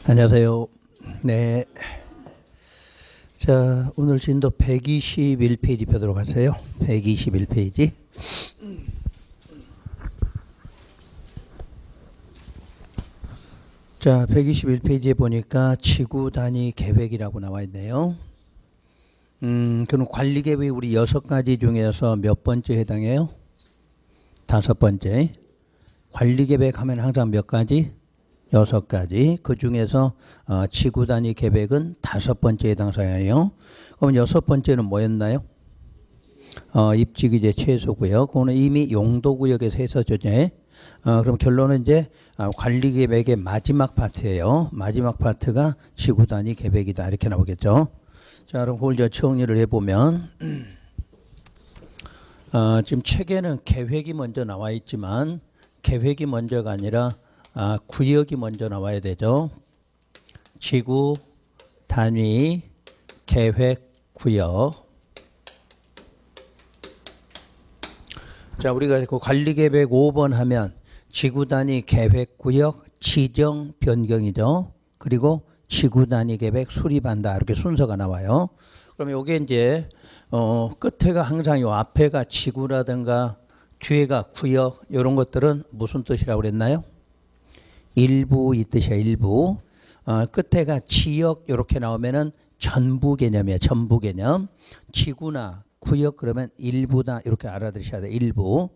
안녕하세요. 네. 자, 오늘 진도 121페이지 펴도록 하세요. 121페이지. 자, 121페이지에 보니까 지구 단위 계획이라고 나와 있네요. 그럼 관리 계획이 우리 6가지 중에서 몇 번째 해당해요? 5번째. 관리 계획 하면 항상 몇 가지? 6가지. 그 중에서 지구 단위 계획은 5번째 해당 사항이에요. 그럼 6번째는 뭐였나요? 입지규제 최소구역. 그거는 이미 용도구역에서 했었죠. 그럼 결론은 이제 관리 계획의 마지막 파트예요. 마지막 파트가 지구 단위 계획이다. 이렇게 나오겠죠. 자, 그럼 그걸 이제 정리를 해보면 지금 책에는 계획이 먼저 나와 있지만 계획이 먼저가 아니라 구역이 먼저 나와야 되죠. 지구 단위 계획 구역. 자, 우리가 그 관리 계획 5번 하면 지구 단위 계획 구역 지정 변경이죠. 그리고 지구 단위 계획 수립한다. 이렇게 순서가 나와요. 그러면 이게 이제 끝에가 항상 요 앞에가 지구라든가 뒤에가 구역 이런 것들은 무슨 뜻이라고 그랬나요? 일부 이 뜻이야. 일부. 끝에가 지역 이렇게 나오면은 전부 개념이에요. 전부 개념. 지구나 구역 그러면 일부다 이렇게 알아두셔야 돼. 일부.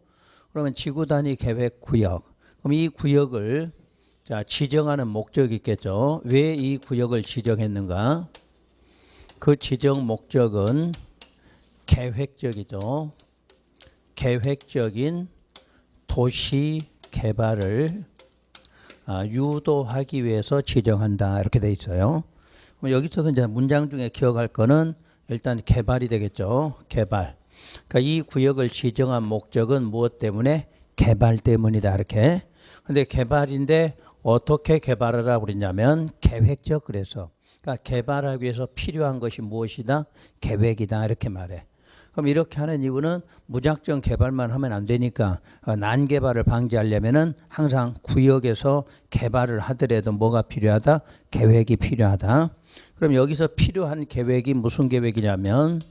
그러면 지구 단위 계획 구역. 그럼 이 구역을 자 지정하는 목적이 있겠죠. 왜 이 구역을 지정했는가? 그 지정 목적은 계획적이죠. 계획적인 도시 개발을 유도하기 위해서 지정한다. 이렇게 돼 있어요. 그럼 여기서도 이제 문장 중에 기억할 거는 일단 개발이 되겠죠. 개발. 그러니까 이 구역을 지정한 목적은 무엇 때문에? 개발 때문이다. 이렇게. 근데 개발인데 어떻게 개발을 하라고 그랬냐면 계획적. 그래서 그러니까 개발하기 위해서 필요한 것이 무엇이다? 계획이다. 이렇게 말해. 그럼 이렇게 하는 이유는 무작정 개발만 하면 안 되니까 난개발을 방지하려면은 항상 구역에서 개발을 하더라도 뭐가 필요하다? 계획이 필요하다. 그럼 여기서 필요한 계획이 무슨 계획이냐면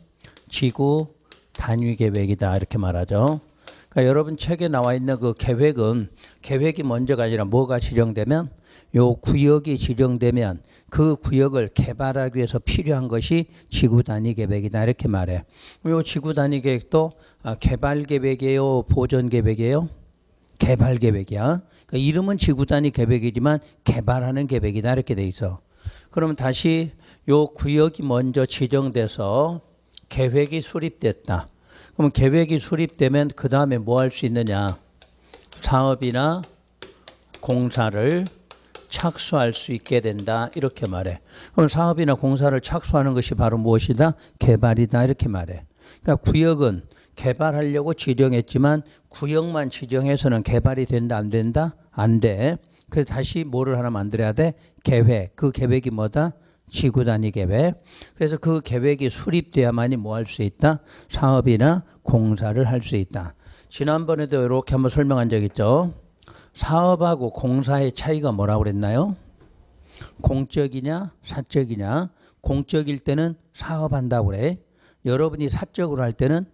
지구 단위 계획이다. 이렇게 말하죠. 그러니까 여러분 책에 나와 있는 그 계획은 계획이 먼저가 아니라 뭐가 지정되면 요 구역이 지정되면 그 구역을 개발하기 위해서 필요한 것이 지구 단위 계획이다. 이렇게 말해. 요 지구 단위 계획도 개발 계획이에요? 보전 계획이에요? 개발 계획이야. 그러니까 이름은 지구 단위 계획이지만 개발하는 계획이다. 이렇게 돼 있어. 그러면 다시 요 구역이 먼저 지정돼서 계획이 수립됐다. 그럼 계획이 수립되면 그 다음에 뭐 할 수 있느냐? 사업이나 공사를 착수할 수 있게 된다. 이렇게 말해. 그럼 사업이나 공사를 착수하는 것이 바로 무엇이다? 개발이다. 이렇게 말해. 그러니까 구역은 개발하려고 지정했지만 구역만 지정해서는 개발이 된다 안 된다? 안 돼. 그래서 다시 뭐를 하나 만들어야 돼? 계획. 그 계획이 뭐다? 지구 단위 계획. 그래서 그 계획이 수립돼야만이 뭐 할 수 있다? 사업이나 공사를 할 수 있다. 지난번에도 이렇게 한번 설명한 적 있죠. 사업하고 공사의 차이가 뭐라고 그랬나요? 공적이냐 사적이냐. 공적일 때는 사업한다고 그래. 여러분이 사적으로 할 때는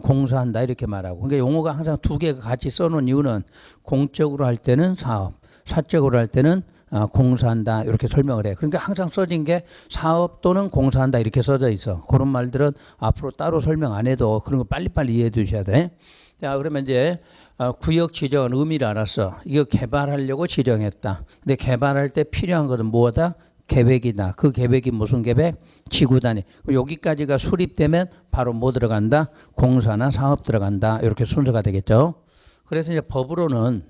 공사한다 이렇게 말하고. 그러니까 용어가 항상 두 개가 같이 써놓은 이유는 공적으로 할 때는 사업, 사적으로 할 때는 공사한다 이렇게 설명을 해. 그러니까 항상 써진 게 사업 또는 공사한다 이렇게 써져 있어. 그런 말들은 앞으로 따로 설명 안 해도 그런 거 빨리빨리 이해해 두셔야 돼. 자, 그러면 이제 구역 지정은 의미를 알았어. 이거 개발하려고 지정했다. 근데 개발할 때 필요한 것은 뭐다? 계획이다. 그 계획이 무슨 계획? 지구 단위. 여기까지가 수립되면 바로 뭐 들어간다? 공사나 사업 들어간다. 이렇게 순서가 되겠죠. 그래서 이제 법으로는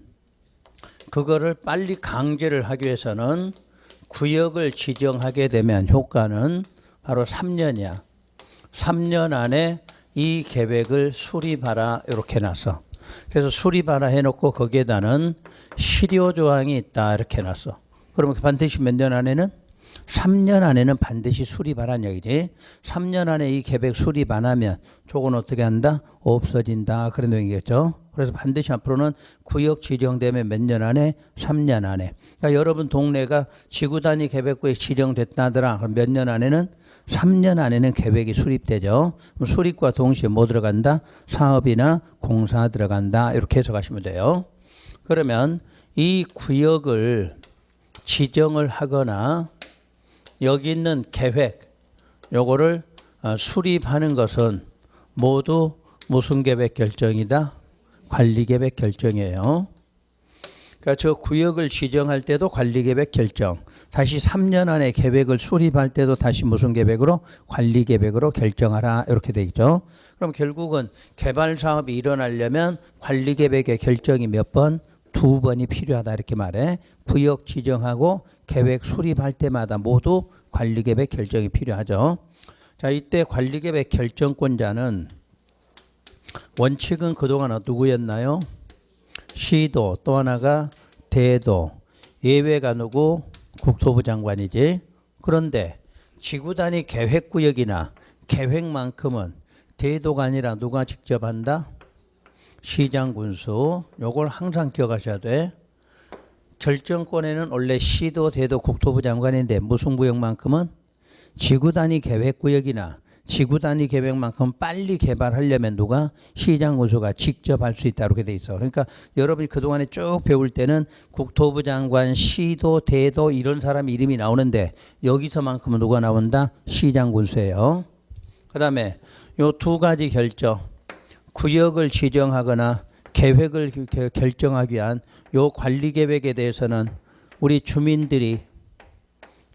그거를 빨리 강제를 하기 위해서는 구역을 지정하게 되면 효과는 바로 3년이야. 3년 안에 이 계획을 수립하라 이렇게 놨어. 그래서 수립하라 해놓고 거기에다는 실효조항이 있다 이렇게 놨어. 그러면 반드시 몇 년 안에는 3년 안에는 반드시 수립하라는 얘기지. 3년 안에 이 계획 수립 안 하면 저건 어떻게 한다? 없어진다. 그런 내용이겠죠. 그래서 반드시 앞으로는 구역 지정되면 몇 년 안에? 3년 안에. 그러니까 여러분 동네가 지구 단위 계획구역 지정됐다더라. 그럼 몇 년 안에는? 3년 안에는 계획이 수립되죠. 수립과 동시에 뭐 들어간다? 사업이나 공사 들어간다. 이렇게 해석하시면 돼요. 그러면 이 구역을 지정을 하거나 여기 있는 계획 요거를 수립하는 것은 모두 무슨 계획 결정이다? 관리 계획 결정이에요. 그러니까 저 구역을 지정할 때도 관리 계획 결정. 다시 3년 안에 계획을 수립할 때도 다시 무슨 계획으로? 관리 계획으로 결정하라. 이렇게 돼 있죠. 그럼 결국은 개발 사업이 일어나려면 관리 계획의 결정이 몇 번? 2번이 필요하다. 이렇게 말해. 구역 지정하고 계획 수립할 때마다 모두 관리 계획 결정이 필요하죠. 자, 이때 관리 계획 결정권자는 원칙은 그동안 누구였나요? 시도, 또 하나가 대도, 예외가 누구? 국토부 장관이지. 그런데 지구 단위 계획구역이나 계획만큼은 대도가 아니라 누가 직접 한다? 시장 군수. 요걸 항상 기억하셔야 돼. 결정권에는 원래 시도, 대도, 국토부 장관인데 무슨 구역만큼은 지구 단위 계획구역이나 지구 단위 계획만큼 빨리 개발하려면 누가? 시장 군수가 직접 할 수 있다. 이렇게 돼 있어. 그러니까 여러분이 그동안에 쭉 배울 때는 국토부 장관, 시도, 대도 이런 사람 이름이 나오는데 여기서만큼은 누가 나온다? 시장 군수예요. 그 다음에 요 두 가지 결정. 구역을 지정하거나 계획을 결정하기 위한 요 관리 계획에 대해서는 우리 주민들이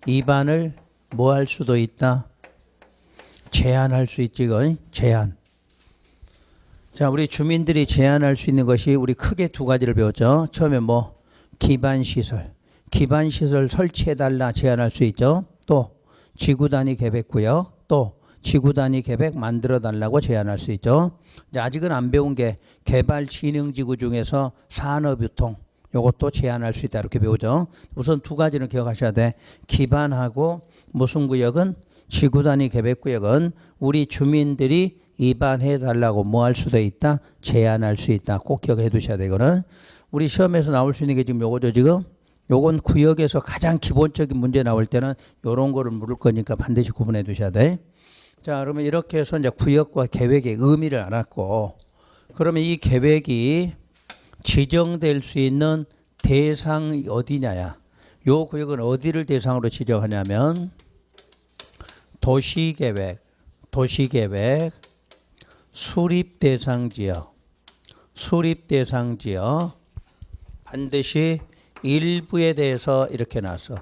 입안을 뭐 할 수도 있다? 제한할 수 있지. 제한. 자, 우리 주민들이 제한할 수 있는 것이 우리 크게 두 가지를 배웠죠. 처음에 뭐 기반시설. 기반시설 설치해달라 제한할 수 있죠. 또 지구 단위 계획구역. 또 지구 단위 계획 만들어 달라고 제안할 수 있죠. 이제 아직은 안 배운 게 개발진흥지구 중에서 산업유통 요것도 제안할 수 있다 이렇게 배우죠. 우선 두 가지는 기억하셔야 돼. 기반하고 무슨 구역은 지구 단위 계획구역은 우리 주민들이 입안해 달라고 뭐 할 수도 있다. 제안할 수 있다. 꼭 기억해 두셔야 되거든. 우리 시험에서 나올 수 있는 게 지금 요거죠. 지금 요건 구역에서 가장 기본적인 문제 나올 때는 요런 거를 물을 거니까 반드시 구분해 두셔야 돼. 자, 그러면 이렇게 해서 이제 구역과 계획의 의미를 알았고, 그러면 이 계획이 지정될 수 있는 대상이 어디냐야. 요 구역은 어디를 대상으로 지정하냐면 도시계획, 수립대상지역, 수립대상지역 반드시 일부에 대해서 이렇게 놨어.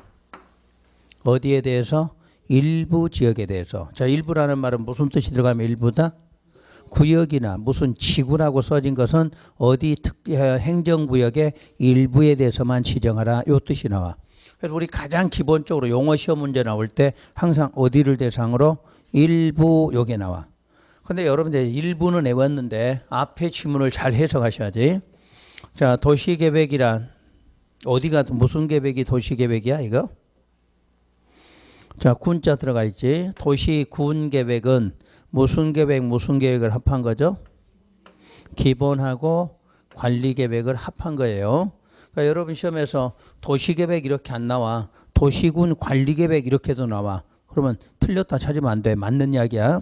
어디에 대해서? 일부 지역에 대해서. 자, 일부라는 말은 무슨 뜻이 들어가면 일부다? 구역이나 무슨 지구라고 써진 것은 어디 행정구역의 일부에 대해서만 지정하라. 요 뜻이 나와. 그래서 우리 가장 기본적으로 용어 시험 문제 나올 때 항상 어디를 대상으로? 일부 요게 나와. 근데 여러분들 일부는 외웠는데 앞에 지문을 잘 해석하셔야지. 자, 도시계획이란 어디가 무슨 계획이 도시계획이야 이거? 자, 군자 들어가 있지. 도시 군 계획은 무슨 계획 무슨 계획을 합한 거죠? 기본하고 관리 계획을 합한 거예요. 그러니까 여러분 시험에서 도시 계획 이렇게 안 나와. 도시군 관리 계획 이렇게도 나와. 그러면 틀렸다 찾으면 안 돼. 맞는 이야기야.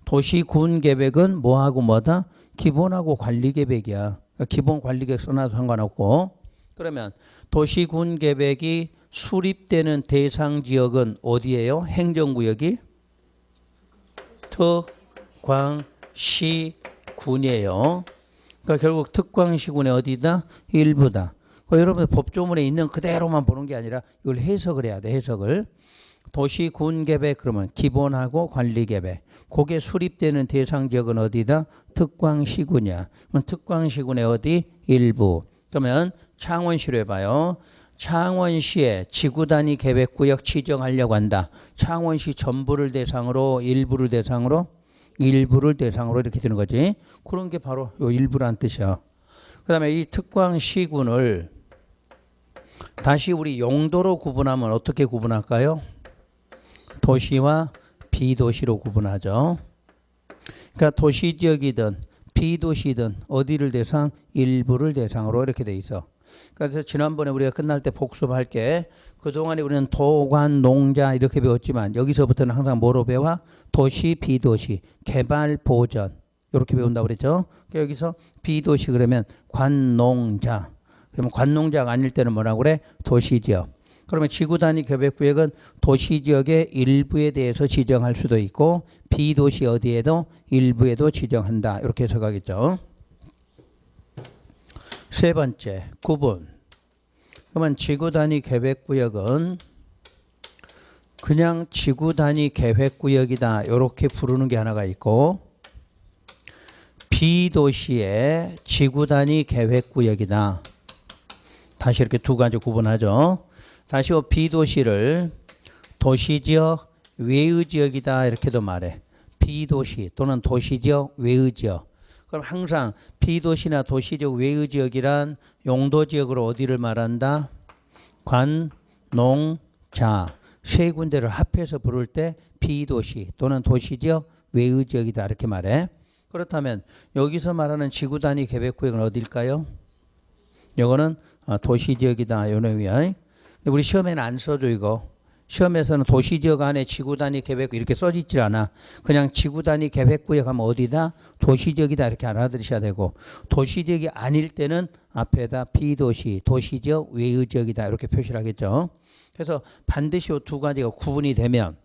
도시군 계획은 뭐하고 뭐다? 기본하고 관리 계획이야. 그러니까 기본 관리 계획 써놔도 상관없고. 그러면 도시군 계획이 수립되는 대상 지역은 어디예요? 행정구역이 특광시군이에요. 그러니까 결국 특광시군의 어디다? 일부다. 여러분 법조문에 있는 그대로만 보는 게 아니라 이걸 해석을 해야 돼. 해석을. 도시군 계획 그러면 기본하고 관리 계획. 그게 수립되는 대상 지역은 어디다? 특광시군이야. 그럼 특광시군의 어디? 일부. 그러면 창원시로 해봐요. 창원시에 지구 단위 계획구역 지정하려고 한다. 창원시 전부를 대상으로 일부를 대상으로 일부를 대상으로 이렇게 되는 거지. 그런 게 바로 요 일부란 뜻이야. 그다음에 이 특광시군을 다시 우리 용도로 구분하면 어떻게 구분할까요? 도시와 비도시로 구분하죠. 그러니까 도시지역이든 비도시든 어디를 대상? 일부를 대상으로 이렇게 돼 있어. 그래서 지난번에 우리가 끝날 때 복습할 게 그동안에 우리는 도관, 농자 이렇게 배웠지만 여기서부터는 항상 뭐로 배워? 도시, 비도시, 개발, 보전 이렇게 배운다고 그랬죠. 그러니까 여기서 비도시 그러면 관농자. 그러면 관농자가 아닐 때는 뭐라고 그래? 도시지역. 그러면 지구단위 계획구역은 도시지역의 일부에 대해서 지정할 수도 있고 비도시 어디에도 일부에도 지정한다. 이렇게 해석하겠죠. 세 번째, 구분. 그러면 지구단위 계획구역은 그냥 지구단위 계획구역이다. 이렇게 부르는 게 하나가 있고 비도시의 지구단위 계획구역이다. 다시 이렇게 두 가지 구분하죠. 다시 비도시를 도시지역, 외의지역이다 이렇게도 말해. 비도시 또는 도시지역, 외의지역. 그럼 항상 비도시나 도시지역, 외의지역이란 용도지역으로 어디를 말한다? 관, 농, 자. 세 군데를 합해서 부를 때 비도시 또는 도시지역, 외의지역이다 이렇게 말해. 그렇다면 여기서 말하는 지구단위 계획구역은 어딜까요? 이거는 도시지역이다. 요 내용이야. 우리 시험에는 안 써줘 이거. 시험에서는 도시지역 안에 지구단위 계획구역 이렇게 써있질 않아. 그냥 지구단위 계획구역 하면 어디다? 도시지역이다 이렇게 알아들으셔야 되고 도시지역이 아닐 때는 앞에다 비도시, 도시지역, 외의지역이다 이렇게 표시를 하겠죠. 그래서 반드시 이 두 가지가 구분이 되면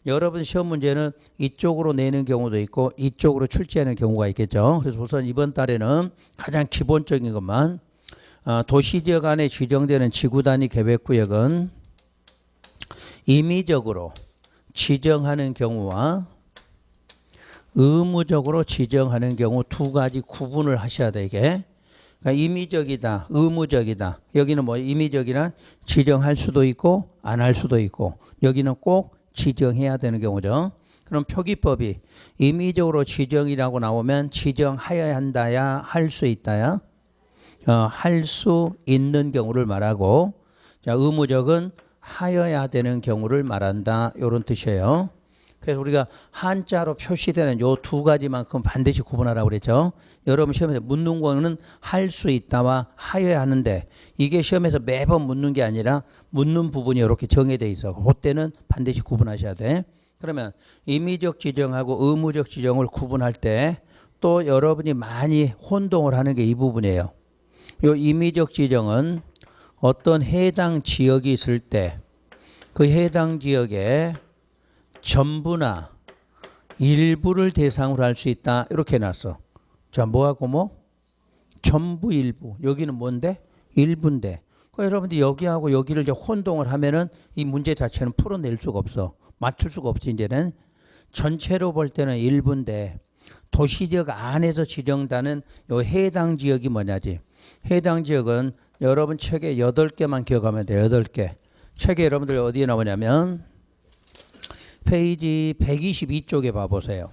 여러분 시험 문제는 이쪽으로 내는 경우도 있고 이쪽으로 출제하는 경우가 있겠죠. 그래서 우선 이번 달에는 가장 기본적인 것만 도시지역 안에 지정되는 지구단위 계획구역은 임의적으로 지정하는 경우와 의무적으로 지정하는 경우 두 가지 구분을 하셔야 되게. 그러니까 임의적이다, 의무적이다. 여기는 뭐 임의적이란 지정할 수도 있고 안 할 수도 있고 여기는 꼭 지정해야 되는 경우죠. 그럼 표기법이 임의적으로 지정이라고 나오면 지정하여야 한다야 할 수 있다야 할 수 있는 경우를 말하고 자 의무적은 하여야 되는 경우를 말한다. 이런 뜻이에요. 그래서 우리가 한자로 표시되는 요 두 가지만큼 반드시 구분하라고 그랬죠. 여러분 시험에서 묻는 거는 할 수 있다와 하여야 하는데 이게 시험에서 매번 묻는 게 아니라 묻는 부분이 이렇게 정해져 있어. 그때는 반드시 구분하셔야 돼. 그러면 임의적 지정하고 의무적 지정을 구분할 때 또 여러분이 많이 혼동을 하는 게 이 부분이에요. 요 임의적 지정은 어떤 해당 지역이 있을 때 그 해당 지역에 전부나 일부를 대상으로 할 수 있다. 이렇게 해놨어. 자, 뭐하고 뭐? 전부 일부. 여기는 뭔데? 일부인데. 그러니까 여러분들 여기하고 여기를 이제 혼동을 하면은 이 문제 자체는 풀어낼 수가 없어. 맞출 수가 없지, 이제는. 전체로 볼 때는 일부인데 도시지역 안에서 지정되는 요 해당 지역이 뭐냐지. 해당 지역은 여러분 책에 8개만 기억하면 돼요. 8개. 책에 여러분들 어디에 나오냐면 페이지 122쪽에 봐보세요.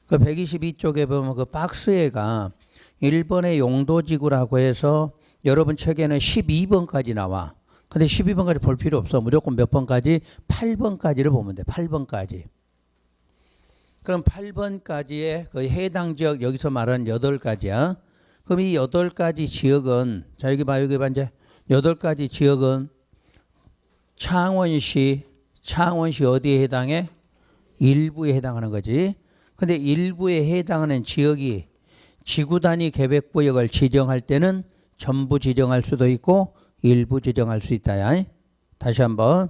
그 122쪽에 보면 그 박스에가 1번의 용도지구라고 해서 여러분 책에는 12번까지 나와. 근데 12번까지 볼 필요 없어. 무조건 몇 번까지? 8번까지를 보면 돼. 8번까지. 그럼 8번까지의 그 해당 지역 여기서 말하는 8가지야. 그럼 이 8가지 지역은 자 여기 봐 여기 봐 이제 8가지 지역은 창원시 어디에 해당해? 일부에 해당하는 거지. 근데 일부에 해당하는 지역이 지구단위 계획구역을 지정할 때는 전부 지정할 수도 있고 일부 지정할 수 있다. 다시 한번.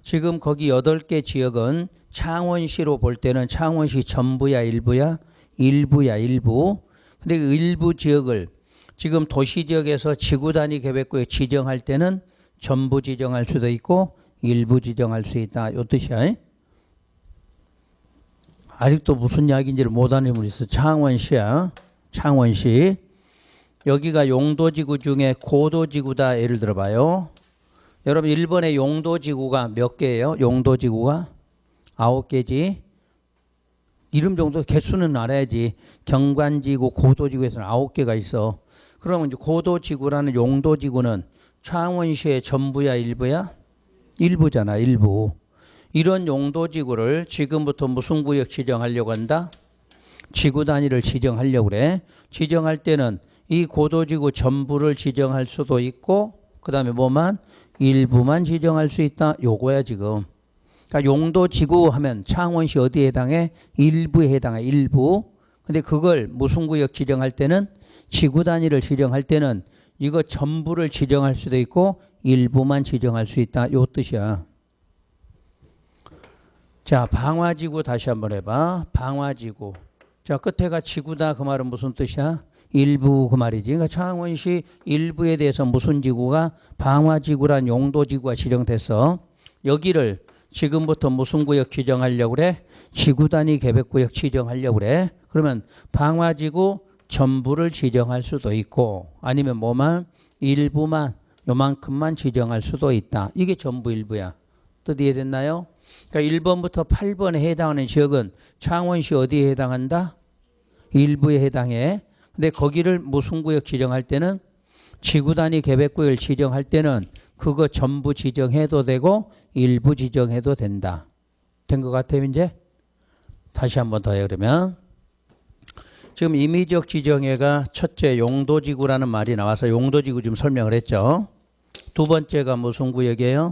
지금 거기 8개 지역은 창원시로 볼 때는 창원시 전부야 일부야? 일부야 일부. 근데 그 일부 지역을 지금 도시지역에서 지구단위 계획구역 지정할 때는 전부 지정할 수도 있고 일부 지정할 수 있다. 이 뜻이야. 아직도 무슨 이야기인지를 못 아는 분이 있어. 창원시야. 창원시. 여기가 용도지구 중에 고도지구다. 예를 들어봐요. 여러분 1번의 용도지구가 몇 개예요? 용도지구가 9개지. 이름 정도 개수는 알아야지. 경관지구, 고도지구에서는 9개가 있어. 그러면 이제 고도지구라는 용도지구는 창원시의 전부야 일부야? 일부잖아. 일부. 이런 용도지구를 지금부터 무슨 구역 지정하려고 한다? 지구 단위를 지정하려고 그래. 지정할 때는 이 고도지구 전부를 지정할 수도 있고 그 다음에 뭐만? 일부만 지정할 수 있다. 요거야 지금. 그러니까 용도지구 하면 창원시 어디에 해당해? 일부에 해당해. 일부. 근데 그걸 무슨 구역 지정할 때는 지구 단위를 지정할 때는 이거 전부를 지정할 수도 있고 일부만 지정할 수 있다. 요 뜻이야. 자, 방화지구 다시 한번 해봐. 방화지구. 자, 끝에가 지구다 그 말은 무슨 뜻이야? 일부 그 말이지. 그러니까 창원시 일부에 대해서 무슨 지구가 방화지구란 용도지구가 지정됐어. 여기를 지금부터 무슨 구역 지정하려고 그래? 지구 단위 계획구역 지정하려고 그래. 그러면 방화지구 전부를 지정할 수도 있고 아니면 뭐만? 일부만 요만큼만 지정할 수도 있다. 이게 전부 일부야. 뜻 이해됐나요? 그러니까 1번부터 8번에 해당하는 지역은 창원시 어디에 해당한다? 일부에 해당해. 근데 거기를 무슨 구역 지정할 때는 지구 단위 계획구역을 지정할 때는 그거 전부 지정해도 되고 일부 지정해도 된다. 된 것 같아요 이제? 다시 한번 더 해 그러면 지금 임의적 지정해가 첫째 용도지구라는 말이 나와서 용도지구 좀 설명을 했죠. 두 번째가 무슨 구역이에요?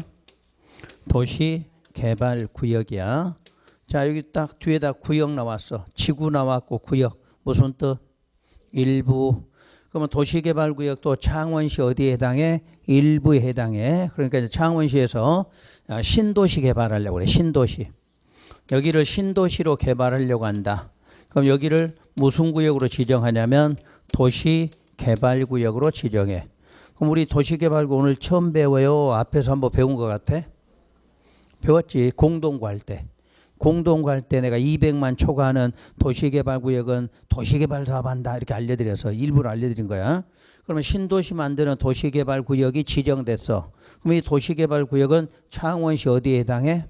도시개발구역이야. 자 여기 딱 뒤에다 구역 나왔어. 지구 나왔고 구역 무슨 뜻? 일부. 그러면 도시개발구역도 창원시 어디에 해당해? 일부에 해당해. 그러니까 이제 창원시에서 신도시 개발하려고 그래. 신도시. 여기를 신도시로 개발하려고 한다. 그럼 여기를 무슨 구역으로 지정하냐면 도시개발구역으로 지정해. 그럼 우리 도시개발구 오늘 처음 배워요? 앞에서 한번 배운 것 같아? 배웠지. 공동구 할 때. 공동구 할 때 내가 200만 초과하는 도시개발구역은 도시개발 사업한다 이렇게 알려드려서 일부러 알려드린 거야. 그러면 신도시 만드는 도시개발구역이 지정됐어. 그럼 이 도시개발구역은 창원시 어디에 해당해?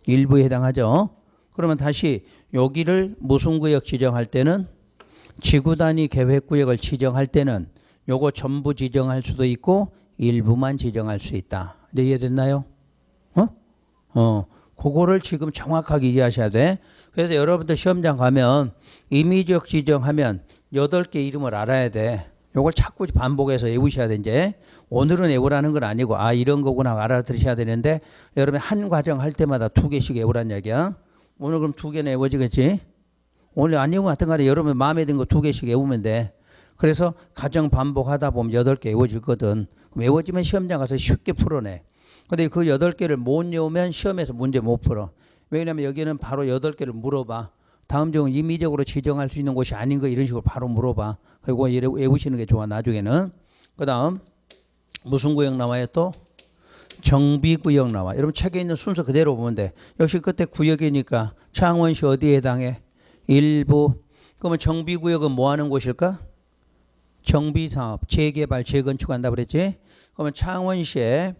일부에 해당하죠. 그러면 다시 여기를 무슨 구역 지정할 때는 지구단위 계획구역을 지정할 때는 요거 전부 지정할 수도 있고 일부만 지정할 수 있다. 네, 이해됐나요? 그거를 지금 정확하게 이해하셔야 돼. 그래서 여러분들 시험장 가면 임의적 지정하면 8개 이름을 알아야 돼. 요걸 자꾸 반복해서 외우셔야 돼. 이제 오늘은 외우라는 건 아니고 이런 거구나 알아들으셔야 되는데 여러분 한 과정 할 때마다 2개씩 외우란 얘기야. 오늘 그럼 2개는 외워지겠지? 오늘 안 외우면 하여튼 간에 여러분 마음에 든 거 2개씩 외우면 돼. 그래서 과정 반복하다 보면 8개 외워질 거든. 외워지면 시험장 가서 쉽게 풀어내. 근데 그 8개를 못 외우면 시험에서 문제 못 풀어. 왜냐면 여기는 바로 8개를 물어봐. 다음 적은 임의적으로 지정할 수 있는 곳이 아닌 거 이런 식으로 바로 물어봐. 그리고 외우시는 게 좋아 나중에는. 그 다음 무슨 구역 나와요 또? 정비구역 나와. 여러분 책에 있는 순서 그대로 보면 돼. 역시 그때 구역이니까 창원시 어디에 해당해? 일부. 그러면 정비구역은 뭐 하는 곳일까? 정비사업, 재개발, 재건축한다 그랬지? 그러면 창원시에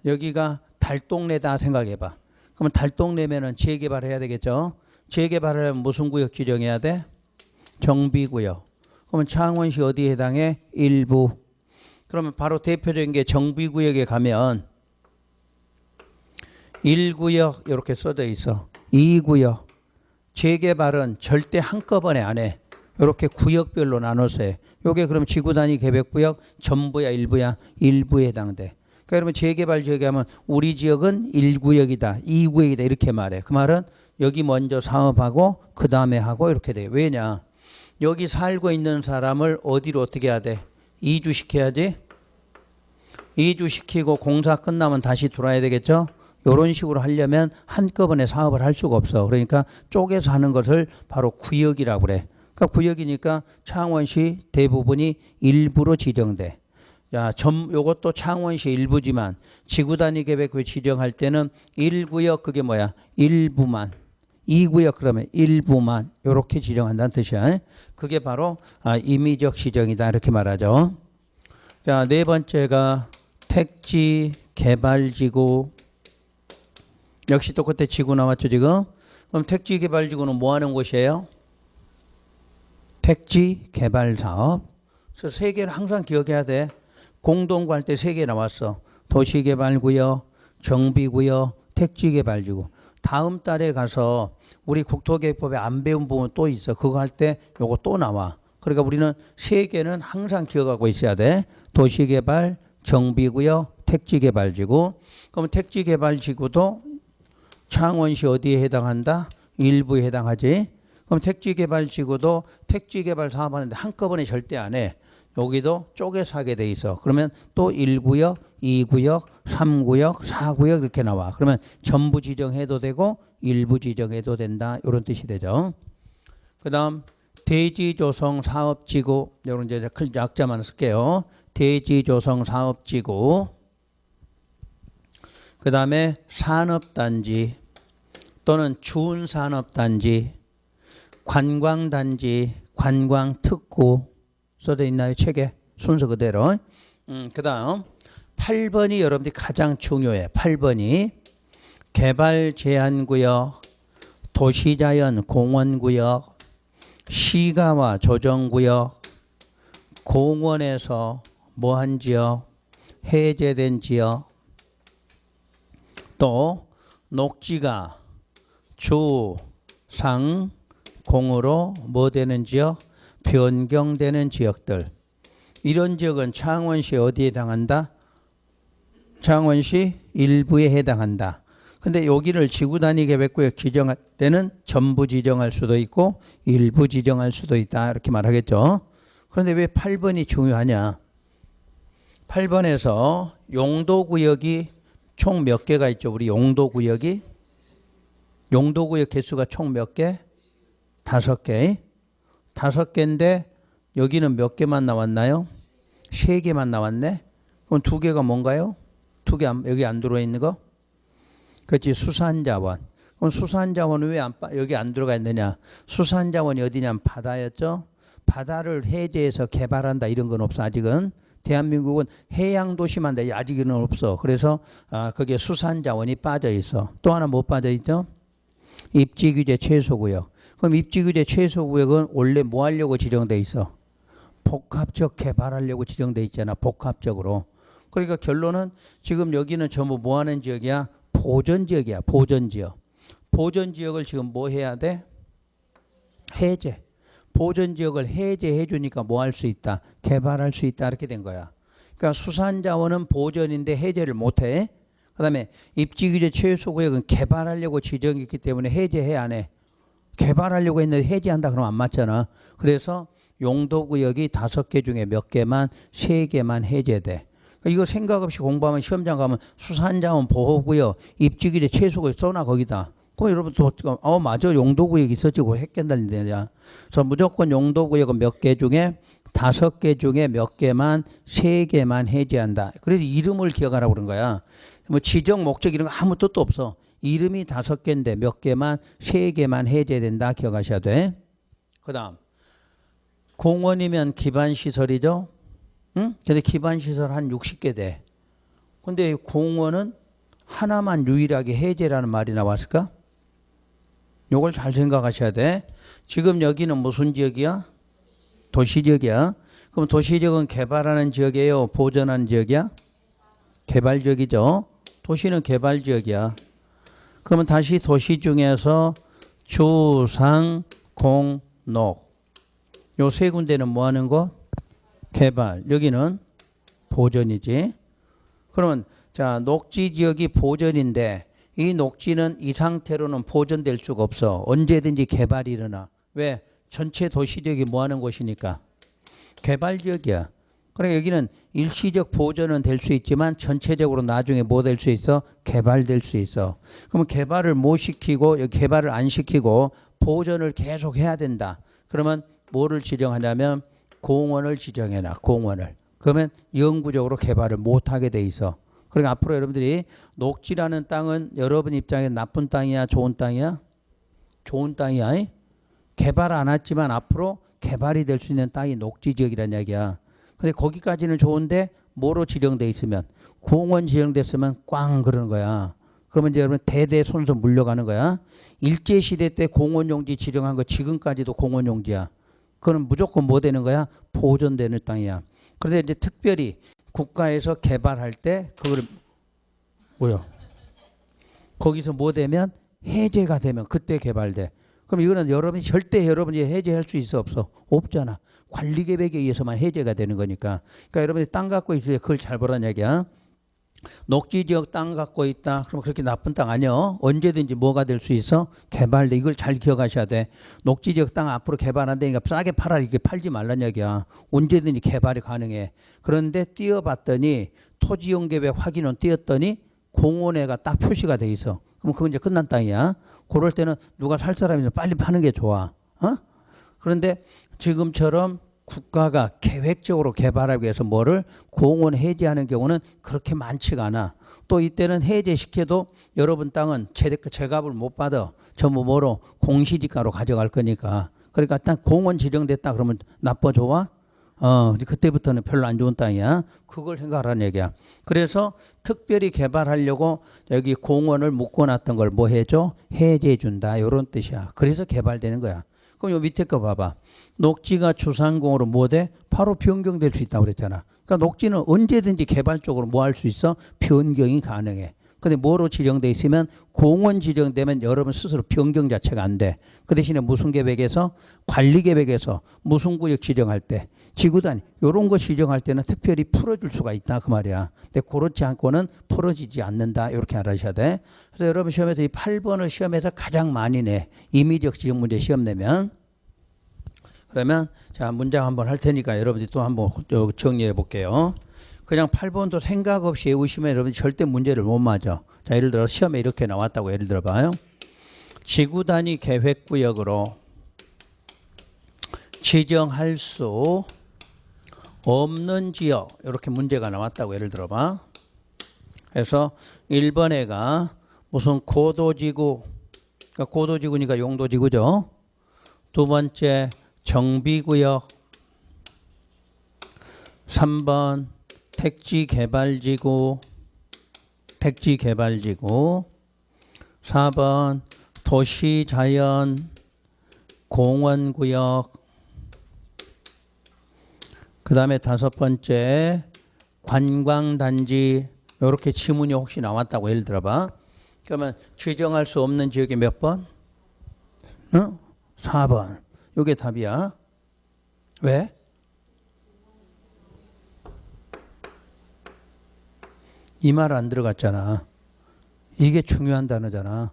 여기가 달동네다 생각해봐. 그러면 달동네면은 재개발해야 되겠죠? 재개발하려면 무슨 구역 지정해야 돼? 정비구역. 그러면 창원시 어디에 해당해? 일부. 그러면 바로 대표적인 게 정비구역에 가면 1구역 이렇게 써져 있어. 2구역. 재개발은 절대 한꺼번에 안 해. 이렇게 구역별로 나눠서 해. 요게 그럼 지구단위 계획구역 전부야 일부야? 일부에 해당돼. 그러니까 여러분 재개발 지역에 하면 우리 지역은 1구역이다 2구역이다 이렇게 말해. 그 말은 여기 먼저 사업하고 그 다음에 하고 이렇게 돼. 왜냐? 여기 살고 있는 사람을 어디로 어떻게 해야 돼? 이주시켜야지. 이주시키고 공사 끝나면 다시 들어와야 되겠죠? 이런 식으로 하려면 한꺼번에 사업을 할 수가 없어. 그러니까 쪼개서 하는 것을 바로 구역이라고 그래. 그러니까 구역이니까 창원시 대부분이 일부로 지정돼. 요것도 창원시 일부지만 지구단위 계획구역 지정할 때는 1구역 그게 뭐야? 일부만. 2구역 그러면 일부만 이렇게 지정한다는 뜻이야. 그게 바로 임의적 지정이다 이렇게 말하죠. 자, 네 번째가 택지 개발지구. 역시 또 그때 지구 나왔죠 지금. 그럼 택지 개발지구는 뭐 하는 곳이에요? 택지 개발 사업. 그래서 3개를 항상 기억해야 돼. 공동구 할 때 3개 나왔어. 도시개발구역, 정비구역, 택지개발지구. 다음 달에 가서 우리 국토계획법에 안 배운 부분 또 있어. 그거 할 때 요거 또 나와. 그러니까 우리는 세 개는 항상 기억하고 있어야 돼. 도시개발, 정비구역, 택지개발지구. 그러면 택지개발지구도 창원시 어디에 해당한다? 일부에 해당하지. 그럼 택지개발지구도 택지개발 사업하는데 한꺼번에 절대 안 해. 여기도 쪼개서 하게 돼 있어. 그러면 또 1구역, 2구역, 3구역, 4구역 이렇게 나와. 그러면 전부 지정해도 되고 일부 지정해도 된다. 이런 뜻이 되죠. 그 다음 대지조성 사업지구. 이런 이제 약자만 쓸게요. 대지조성 사업지구. 그 다음에 산업단지 또는 준산업단지, 관광단지, 관광특구 써져 있나요? 책에 순서 그대로. 그 다음 8번이 여러분들이 가장 중요해. 8번이 개발제한구역, 도시자연 공원구역, 시가와 조정구역, 공원에서 뭐한 지역, 해제된 지역, 또 녹지가 주, 상, 공으로 뭐 되는 지역? 변경되는 지역들. 이런 지역은 창원시 어디에 해당한다? 창원시 일부에 해당한다. 근데 여기를 지구단위 계획구역 지정할 때는 전부 지정할 수도 있고 일부 지정할 수도 있다. 이렇게 말하겠죠. 그런데 왜 8번이 중요하냐? 8번에서 용도구역이 총 몇 개가 있죠? 우리 용도구역이? 용도구역 개수가 총 몇 개? 5개. 5개인데 여기는 몇 개만 나왔나요? 3개만 나왔네. 그럼 2개가 뭔가요? 2개 여기 안 들어와 있는 거? 그렇지. 수산자원. 그럼 수산자원은 왜 여기 안 들어가 있느냐? 수산자원이 어디냐면 바다였죠. 바다를 해제해서 개발한다 이런 건 없어. 아직은. 대한민국은 해양도시만 돼. 아직은 없어. 그래서 거기에 수산자원이 빠져 있어. 또 하나 못 빠져 있죠? 입지규제 최소구역. 그럼 입지규제 최소구역은 원래 뭐 하려고 지정돼 있어? 복합적 개발하려고 지정돼 있잖아. 복합적으로. 그러니까 결론은 지금 여기는 전부 뭐 하는 지역이야? 보전지역이야. 보전지역. 보전지역을 지금 뭐 해야 돼? 해제. 보전지역을 해제해 주니까 뭐 할 수 있다? 개발할 수 있다. 이렇게 된 거야. 그러니까 수산자원은 보전인데 해제를 못해. 그 다음에 입지규제 최소구역은 개발하려고 지정했기 때문에 해제해 안 해? 개발하려고 했는데 해제한다 그러면 안 맞잖아. 그래서 용도구역이 5개 중에 몇 개만 3개만 해제돼. 이거 생각 없이 공부하면 시험장 가면 수산자원 보호구역 입지규제 최소구역 써놔 거기다. 그럼 여러분 또 맞아 용도구역이 있었지 왜 헷갈린다냐. 그래서 무조건 용도구역은 몇 개 중에 5개 중에 몇 개만 3개만 해제한다. 그래서 이름을 기억하라고 그런 거야. 뭐 지정 목적 이런 거 아무 뜻도 없어. 이름이 5개인데 몇 개만 3개만 해제된다. 기억하셔야 돼. 그 다음 공원이면 기반시설이죠. 응? 근데 기반시설 한 60개 돼. 근데 공원은 하나만 유일하게 해제라는 말이 나왔을까? 요걸 잘 생각하셔야 돼. 지금 여기는 무슨 지역이야? 도시지역이야. 그럼 도시지역은 개발하는 지역이에요? 보전하는 지역이야? 개발지역이죠. 도시는 개발지역이야. 그러면 다시 도시 중에서 주, 상, 공, 녹. 요 3군데는 뭐 하는 거? 개발. 여기는 보전이지. 그러면 자, 녹지 지역이 보전인데 이 녹지는 이 상태로는 보전될 수가 없어. 언제든지 개발이 일어나. 왜? 전체 도시지역이 뭐 하는 곳이니까. 개발지역이야. 그러니까 여기는 일시적 보전은 될 수 있지만 전체적으로 나중에 뭐 될 수 있어? 개발될 수 있어. 그러면 개발을 못 시키고 여기 개발을 안 시키고 보전을 계속 해야 된다. 그러면 뭐를 지정하냐면 공원을 지정해놔. 공원을. 그러면 영구적으로 개발을 못하게 돼 있어. 그러니까 앞으로 여러분들이 녹지라는 땅은 여러분 입장에 나쁜 땅이야? 좋은 땅이야? 좋은 땅이야. 개발 안 했지만 앞으로 개발이 될 수 있는 땅이 녹지지역이라는 얘기야. 근데 거기까지는 좋은데 뭐로 지정돼 있으면 공원 지정됐으면 꽝 그러는 거야. 그러면 이제 여러분 대대손손 물려가는 거야. 일제시대 때 공원용지 지정한 거 지금까지도 공원용지야. 그건 무조건 뭐 되는 거야? 보존되는 땅이야. 그런데 이제 특별히 국가에서 개발할 때 그걸 뭐야? 거기서 뭐 되면 해제가 되면 그때 개발돼. 그럼 이거는 여러분이 절대 여러분이 해제할 수 있어 없어? 없잖아. 관리 계획에 의해서만 해제가 되는 거니까. 그러니까 여러분이 땅 갖고 있을 때 그걸 잘 보라는 얘기야. 녹지 지역 땅 갖고 있다. 그럼 그렇게 나쁜 땅 아니요. 언제든지 뭐가 될 수 있어? 개발돼. 이걸 잘 기억하셔야 돼. 녹지 지역 땅 앞으로 개발 안 되니까 싸게 팔아. 이렇게 팔지 말란 얘기야. 언제든지 개발이 가능해. 그런데 띄어봤더니 토지용 계획 확인원 띄었더니 공원에가 딱 표시가 돼 있어. 그럼 그건 이제 끝난 땅이야. 그럴 때는 누가 살 사람이면 빨리 파는 게 좋아. 그런데 지금처럼 국가가 계획적으로 개발하기 위해서 뭐를 공원 해제하는 경우는 그렇게 많지가 않아. 또 이때는 해제시켜도 여러분 땅은 제값을 못 받아. 전부 뭐로 공시지가로 가져갈 거니까. 그러니까 딱 공원 지정됐다 그러면 나빠 좋아? 그때부터는 별로 안 좋은 땅이야. 그걸 생각하라는 얘기야. 그래서 특별히 개발하려고 여기 공원을 묶어놨던 걸 뭐 해줘? 해제해준다. 이런 뜻이야. 그래서 개발되는 거야. 그럼 요 밑에 거 봐봐. 녹지가 주상공으로 뭐 돼? 바로 변경될 수 있다고 그랬잖아. 그러니까 녹지는 언제든지 개발적으로 뭐 할 수 있어? 변경이 가능해. 근데 뭐로 지정돼 있으면 공원 지정되면 여러분 스스로 변경 자체가 안 돼. 그 대신에 무슨 계획에서 관리 계획에서 무슨 구역 지정할 때 지구단 이런 거 지정할 때는 특별히 풀어줄 수가 있다 그 말이야. 근데 그렇지 않고는 풀어지지 않는다. 이렇게 알아셔야 돼. 그래서 여러분 시험에서 이 8번을 시험에서 가장 많이 내. 임의적 지정 문제 시험 내면. 그러면 자 문장 한번 할 테니까 여러분들이 또 한번 정리해 볼게요. 그냥 8번도 생각 없이 외우시면 여러분이 절대 문제를 못 맞아. 자 예를 들어 시험에 이렇게 나왔다고 예를 들어 봐요. 지구 단위 계획구역으로 지정할 수 없는 지역 이렇게 문제가 나왔다고 예를 들어 봐. 그래서 1번에가 무슨 고도지구, 그러니까 고도지구니까 용도지구죠. 두 번째 정비구역, 3번 택지개발지구, 4번 도시자연 공원구역, 그 다음에 5번째 관광단지. 이렇게 지문이 혹시 나왔다고 예를 들어봐. 그러면 지정할 수 없는 지역이 몇 번? 4번. 이게 답이야. 왜? 이 말 안 들어갔잖아. 이게 중요한 단어잖아.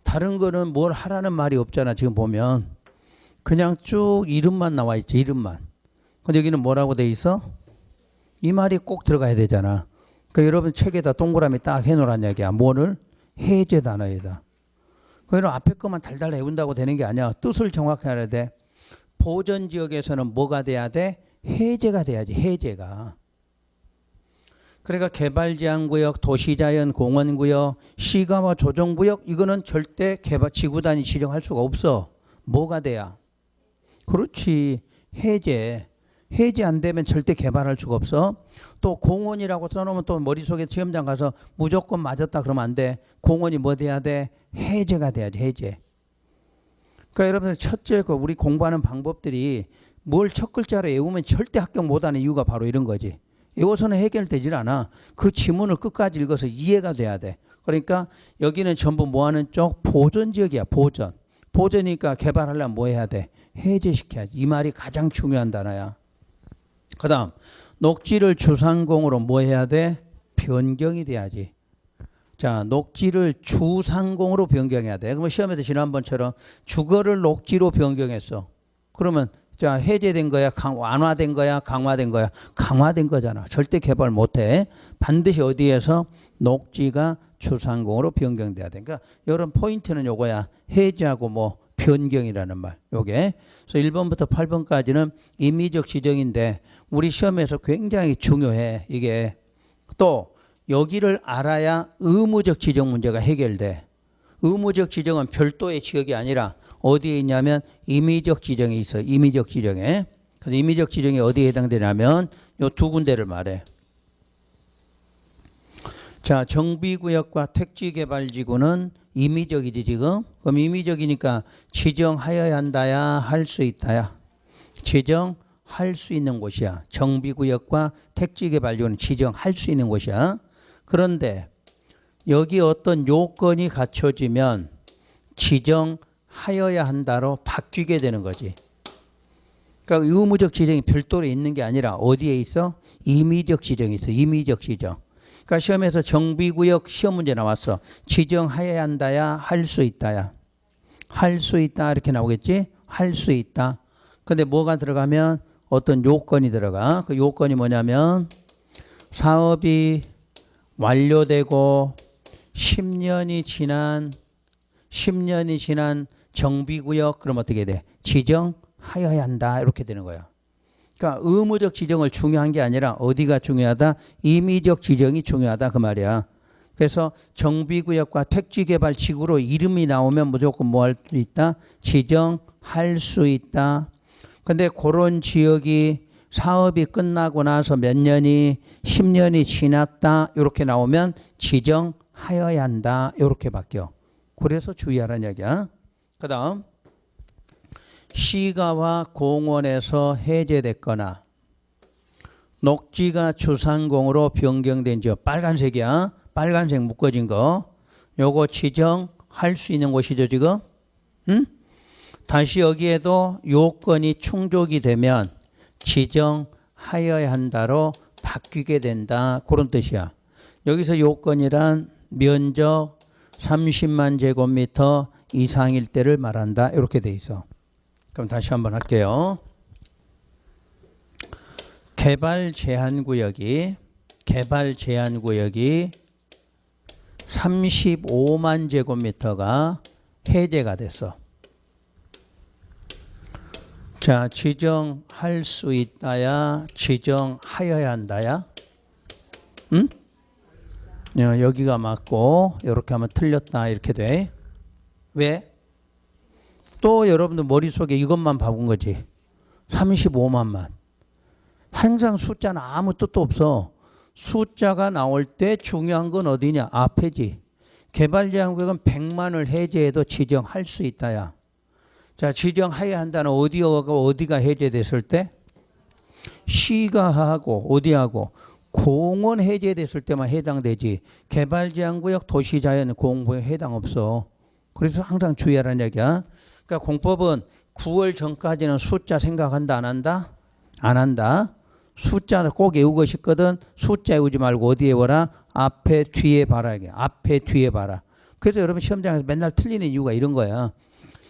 다른 거는 뭘 하라는 말이 없잖아. 지금 보면 그냥 쭉 이름만 나와 있지. 이름만. 근데 여기는 뭐라고 돼 있어? 이 말이 꼭 들어가야 되잖아. 그러니까 여러분 책에다 동그라미 딱 해놓으란 얘기야. 뭐를? 해제 단어에다. 그러면 앞에 것만 달달 외운다고 되는 게 아니야. 뜻을 정확히 알아야 돼. 보전지역에서는 뭐가 돼야 돼? 해제가 돼야지. 해제가. 그러니까 개발제한구역, 도시자연, 공원구역, 시가와 조정구역 이거는 절대 개발 지구단위 지정할 수가 없어. 뭐가 돼야? 그렇지. 해제. 해제 안 되면 절대 개발할 수가 없어. 또 공원이라고 써놓으면 또 머릿속에 시험장 가서 무조건 맞았다 그러면 안 돼. 공원이 뭐 돼야 돼? 해제가 돼야지. 해제. 그러니까 여러분들 첫째 거 우리 공부하는 방법들이 뭘 첫 글자로 외우면 절대 합격 못하는 이유가 바로 이런 거지. 외워서는 해결되질 않아. 그 지문을 끝까지 읽어서 이해가 돼야 돼. 그러니까 여기는 전부 뭐하는 쪽? 보전지역이야. 보전. 보전이니까 개발하려면 뭐 해야 돼? 해제시켜야지. 이 말이 가장 중요한 단어야. 그 다음 녹지를 주상공으로 뭐 해야 돼? 변경이 돼야지. 자, 녹지를 주상공으로 변경해야 돼. 그러면 시험에서 지난번처럼 주거를 녹지로 변경했어. 그러면 자 해제된 거야? 완화된 거야? 강화된 거야? 강화된 거잖아. 절대 개발 못해. 반드시 어디에서? 녹지가 주상공으로 변경돼야 돼. 그러니까 이런 포인트는 요거야. 해제하고 뭐 변경이라는 말. 요게. 그래서 1번부터 8번까지는 임의적 지정인데 우리 시험에서 굉장히 중요해. 이게 또 여기를 알아야 의무적 지정 문제가 해결돼. 의무적 지정은 별도의 지역이 아니라 어디에 있냐면 임의적 지정에 있어. 임의적 지정에. 그래서 임의적 지정이 어디에 해당되냐면 요 두 군데를 말해. 자, 정비구역과 택지개발지구는 임의적이지 지금. 그럼 임의적이니까 지정하여야 한다야 할 수 있다야. 지정할 수 있는 곳이야. 정비구역과 택지개발지구는 지정할 수 있는 곳이야. 그런데 여기 어떤 요건이 갖춰지면 지정하여야 한다로 바뀌게 되는 거지. 그러니까 의무적 지정이 별도로 있는 게 아니라 어디에 있어? 임의적 지정이 있어. 임의적 지정. 그러니까 시험에서 정비구역 시험 문제 나왔어. 지정하여야 한다야, 할 수 있다야. 할 수 있다 이렇게 나오겠지? 할 수 있다. 근데 뭐가 들어가면 어떤 요건이 들어가. 그 요건이 뭐냐면 사업이 완료되고 10년이 지난 정비구역 그럼 어떻게 돼? 지정하여야 한다 이렇게 되는 거야. 그러니까 의무적 지정을 중요한 게 아니라 어디가 중요하다? 임의적 지정이 중요하다 그 말이야. 그래서 정비구역과 택지개발지구로 이름이 나오면 무조건 뭐 할 수 있다? 지정할 수 있다. 근데 그런 지역이 사업이 끝나고 나서 몇 년이 10년이 지났다 이렇게 나오면 지정하여야 한다 이렇게 바뀌어. 그래서 주의하라는 얘기야. 그 다음 시가와 공원에서 해제됐거나 녹지가 주상공으로 변경된 지역 빨간색이야. 빨간색 묶어진 거 요거 지정할 수 있는 곳이죠 지금. 응? 다시 여기에도 요건이 충족이 되면 지정하여야 한다로 바뀌게 된다 그런 뜻이야. 여기서 요건이란 면적 30만 제곱미터 이상일 때를 말한다 이렇게 돼 있어. 그럼 다시 한번 할게요. 개발 제한 구역이 35만 제곱미터가 해제가 됐어. 자, 지정할 수 있다야, 지정하여야 한다야? 응? 여기가 맞고 이렇게 하면 틀렸다 이렇게 돼. 왜? 또 여러분들 머릿속에 이것만 박은 거지. 35만만. 항상 숫자는 아무 뜻도 없어. 숫자가 나올 때 중요한 건 어디냐? 앞에지. 개발제한구역은 100만을 해제해도 지정할 수 있다야. 자, 지정해야 한다는 어디가 해제됐을 때? 시가 하고 어디하고 공원 해제됐을 때만 해당되지. 개발제한구역 도시자연 공원에 해당 없어. 그래서 항상 주의하라는 얘기야. 그러니까 공법은 9월 전까지는 숫자 생각한다 안 한다? 안 한다. 숫자는 꼭 외우고 싶거든. 숫자 외우지 말고 어디에 봐라? 앞에 뒤에 봐라. 앞에 뒤에 봐라. 그래서 여러분 시험장에서 맨날 틀리는 이유가 이런 거야.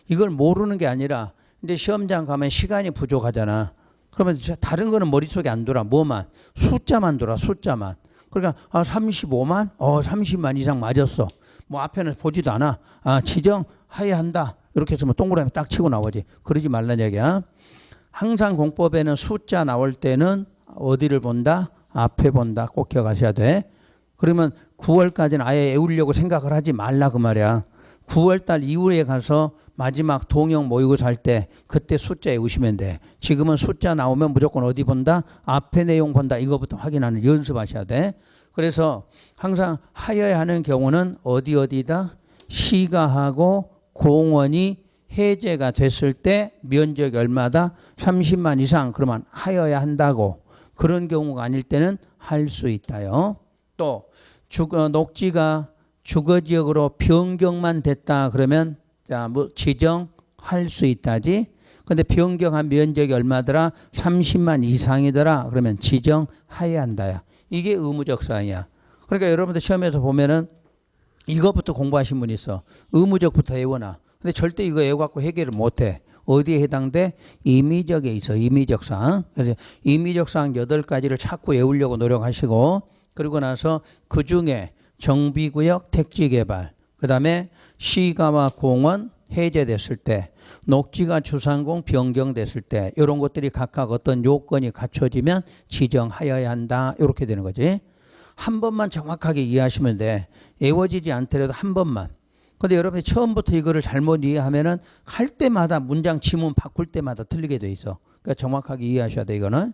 이걸 모르는 게 아니라 근데 시험장 가면 시간이 부족하잖아. 그러면 다른 거는 머릿속에 안 돌아. 뭐만? 숫자만 돌아. 숫자만. 그러니까 35만? 30만 이상 맞았어. 뭐 앞에는 보지도 않아. 지정해야 한다. 이렇게 해서 뭐 동그라미 딱 치고 나오지. 그러지 말라는 얘기야. 항상 공법에는 숫자 나올 때는 어디를 본다? 앞에 본다. 꼭 기억하셔야 돼. 그러면 9월까지는 아예 외우려고 생각을 하지 말라 그 말이야. 9월달 이후에 가서 마지막 동영 모의고사 할 때 그때 숫자 외우시면 돼. 지금은 숫자 나오면 무조건 어디 본다? 앞에 내용 본다. 이거부터 확인하는 연습하셔야 돼. 그래서 항상 하여야 하는 경우는 어디다? 시가 하고 공원이 해제가 됐을 때 면적이 얼마다? 30만 이상 그러면 하여야 한다고. 그런 경우가 아닐 때는 할 수 있다요. 또 녹지가 주거지역으로 변경만 됐다 그러면 뭐 지정할 수 있다지. 근데 변경한 면적이 얼마더라? 30만 이상이더라. 그러면 지정해야 한다야. 이게 의무적 사항이야. 그러니까 여러분들 시험에서 보면은 이것부터 공부하신 분이 있어. 의무적부터 외워놔. 근데 절대 이거 외워갖고 해결을 못해. 어디에 해당돼? 임의적에 있어. 임의적 사항. 그래서 임의적 사항 8가지를 자꾸 외우려고 노력하시고 그리고 나서 그중에 정비구역 택지개발 그 다음에 시가와 공원 해제됐을 때 녹지가 주상공 변경됐을 때 이런 것들이 각각 어떤 요건이 갖춰지면 지정하여야 한다 이렇게 되는 거지. 한 번만 정확하게 이해하시면 돼. 외워지지 않더라도 한 번만. 근데 여러분이 처음부터 이거를 잘못 이해하면은 할 때마다 문장 지문 바꿀 때마다 틀리게 돼 있어. 그러니까 정확하게 이해하셔야 돼 이거는.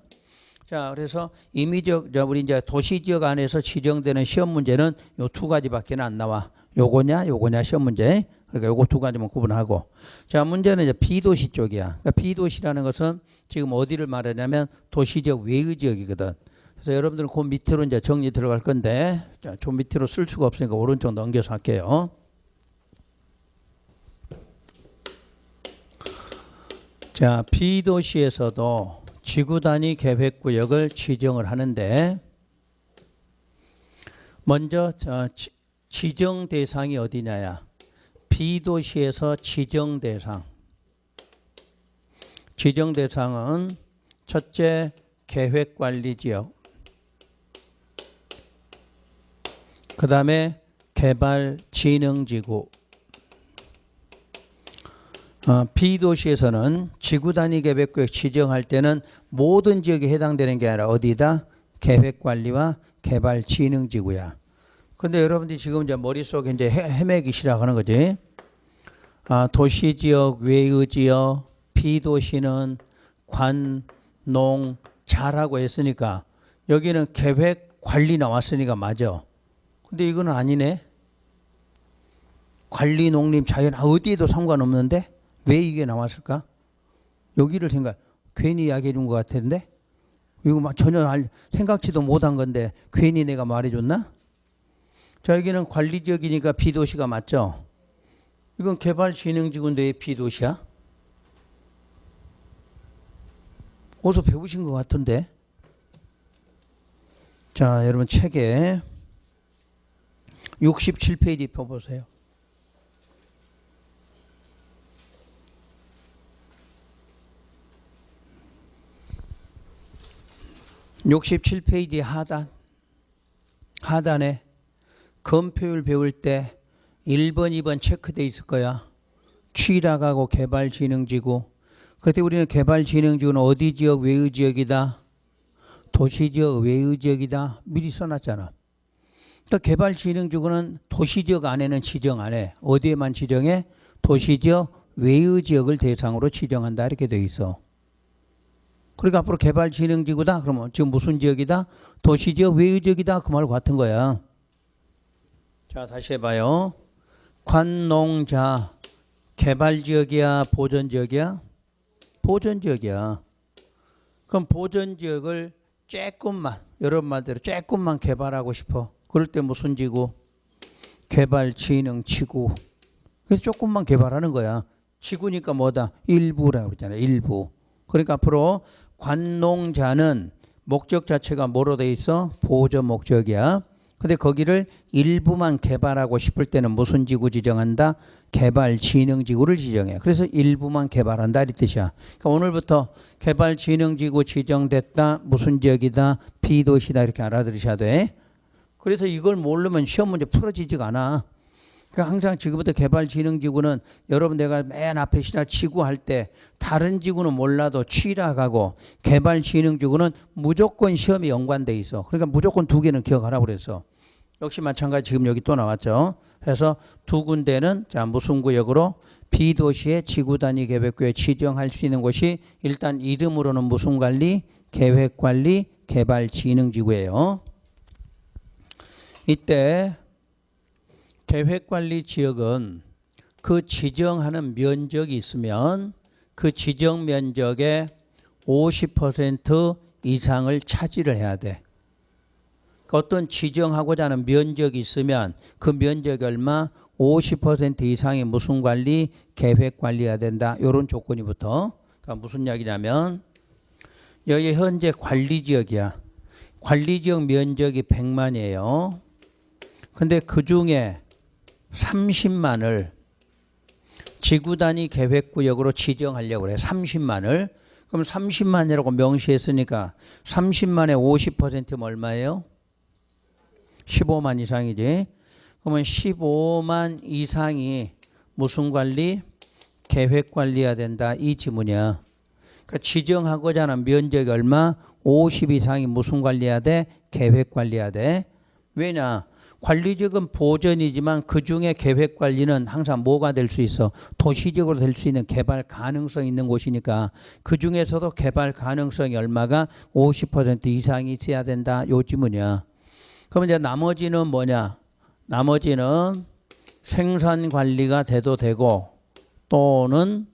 자, 그래서 임의적 우리 이제 도시지역 안에서 지정되는 시험 문제는 요 2가지밖에 안 나와. 요거냐 시험 문제. 그러니까 요거 2가지만 구분하고. 자, 문제는 이제 비도시 쪽이야. 그러니까 비도시라는 것은 지금 어디를 말하냐면 도시지역 외의 지역이거든. 그래서 여러분들은 그 밑으로 이제 정리 들어갈 건데, 자, 좀 밑으로 쓸 수가 없으니까 오른쪽 넘겨서 할게요. 자, B도시에서도 지구 단위 계획 구역을 지정을 하는데, 먼저 지정 대상이 어디냐야. B도시에서 지정 대상. 지정 대상은 첫째 계획관리지역, 그 다음에 개발진흥지구. B도시에서는 지구단위 계획구역 지정할 때는 모든 지역에 해당되는 게 아니라 어디다? 계획관리와 개발진흥지구야. 근데 여러분들이 지금 이제 머릿속에 이제 헤매기 시작하는 거지. 도시지역, 외의지역, B도시는 관, 농, 자라고 했으니까 여기는 계획관리 나왔으니까 맞아. 근데 이거는 아니네. 관리, 농림, 자연 어디에도 상관없는데 왜 이게 나왔을까? 여기를 괜히 이야기해 준 것 같은데 이거 전혀 생각지도 못한 건데 괜히 내가 말해줬나? 자, 여기는 관리지역이니까 B도시가 맞죠? 이건 개발진흥지구인데 왜 B도시야? 어디서 배우신 것 같은데? 자, 여러분 책에 67페이지 펴보세요. 67페이지 하단에 검표율 배울 때 1번, 2번 체크돼 있을 거야. 취락하고 개발진흥지구. 그때 우리는 개발진흥지구는 어디 지역, 외의 지역이다. 도시지역, 외의 지역이다. 미리 써놨잖아. 또 개발진흥지구는 도시지역 안에는 지정 안 해. 어디에만 지정해? 도시지역, 외의 지역을 대상으로 지정한다. 이렇게 돼 있어. 그러니까 앞으로 개발진흥지구다. 그러면 지금 무슨 지역이다? 도시지역, 외의 지역이다. 그 말 같은 거야. 자, 다시 해봐요. 관농자 개발지역이야, 보전지역이야? 보전지역이야. 그럼 보전지역을 조금만, 여러분 말대로 조금만 개발하고 싶어. 그럴 때 무슨 지구? 개발진흥지구. 그래서 조금만 개발하는 거야. 지구니까 뭐다? 일부라고 그러잖아. 일부. 그러니까 앞으로 관농자는 목적 자체가 뭐로 돼 있어? 보전 목적이야. 근데 거기를 일부만 개발하고 싶을 때는 무슨 지구 지정한다? 개발진흥지구를 지정해. 그래서 일부만 개발한다 이 뜻이야. 그러니까 오늘부터 개발진흥지구 지정됐다. 무슨 지역이다? B도시다. 이렇게 알아들으셔야 돼. 그래서 이걸 모르면 시험 문제 풀어지지가 않아. 그러니까 항상 지금부터 개발진흥지구는 여러분 내가 맨 앞에 시작 지구할 때 다른 지구는 몰라도 취락하고 개발진흥지구는 무조건 시험에 연관돼 있어. 그러니까 무조건 두 개는 기억하라고 그랬어. 역시 마찬가지 지금 여기 또 나왔죠. 그래서 두 군데는 자 무슨 구역으로 B도시의 지구단위 계획구에 지정할 수 있는 곳이 일단 이름으로는 무슨 관리? 계획관리 개발진흥지구예요. 이때 계획관리 지역은 그 지정하는 면적이 있으면 그 지정 면적의 50% 이상을 차지를 해야 돼. 어떤 지정하고자 하는 면적이 있으면 그 면적이 얼마? 50% 이상이 무슨 관리? 계획관리해야 된다. 이런 조건이부터. 그러니까 무슨 이야기냐면 여기 현재 관리지역이야. 관리지역 면적이 100만이에요. 근데 그 중에 30만을 지구단위 계획구역으로 지정하려고 그래. 30만을. 그럼 30만이라고 명시했으니까 30만의 50%면 얼마예요? 15만 이상이지. 그러면 15만 이상이 무슨 관리? 계획관리해야 된다. 이 지문이야. 그러니까 지정하고자 하는 면적이 얼마? 50 이상이 무슨 관리해야 돼? 계획관리해야 돼. 왜냐? 관리지역은 보전이지만 그중에 계획관리는 항상 뭐가 될 수 있어? 도시적으로 될 수 있는 개발 가능성 있는 곳이니까 그중에서도 개발 가능성이 얼마가? 50% 이상이 있어야 된다. 요 지문이야. 그럼 이제 나머지는 뭐냐? 나머지는 생산관리가 돼도 되고 또는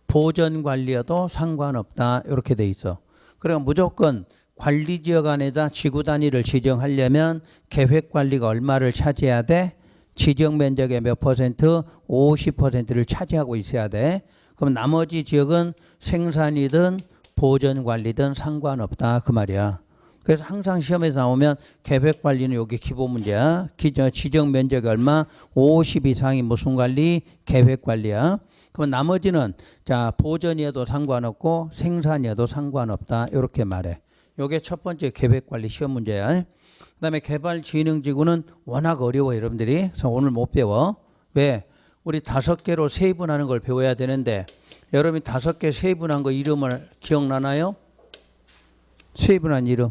보전관리여도 상관없다. 이렇게 돼 있어. 그러니까 무조건 관리지역 안에다 지구 단위를 지정하려면 계획관리가 얼마를 차지해야 돼? 지정 면적의 몇 퍼센트? 50%를 차지하고 있어야 돼. 그럼 나머지 지역은 생산이든 보전관리든 상관없다 그 말이야. 그래서 항상 시험에서 나오면 계획관리는 여기 기본 문제야. 지정 면적이 얼마? 50 이상이 무슨 관리? 계획관리야. 그럼 나머지는 자 보전이어도 상관없고 생산이어도 상관없다 이렇게 말해. 요게 첫 번째 계획관리 시험 문제야. 그 다음에 개발진흥지구는 워낙 어려워 여러분들이. 그래서 오늘 못 배워. 왜? 우리 5개로 세분하는 걸 배워야 되는데 여러분이 5개 세분한 거 이름을 기억나나요? 세분한 이름.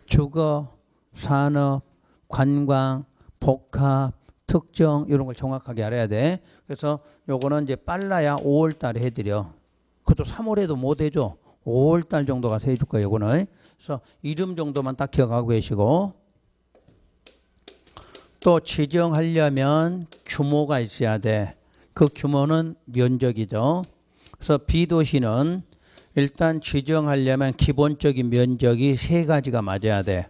주거, 산업, 관광, 복합, 특정 이런 걸 정확하게 알아야 돼. 그래서 요거는 이제 빨라야 5월 달에 해드려. 그것도 3월에도 못 해줘. 5월 달 정도 가서 해줄 거예요. 요거는. 그래서 이름 정도만 딱 기억하고 계시고 또 지정하려면 규모가 있어야 돼. 그 규모는 면적이죠. 그래서 B도시는 일단 지정하려면 기본적인 면적이 3가지가 맞아야 돼.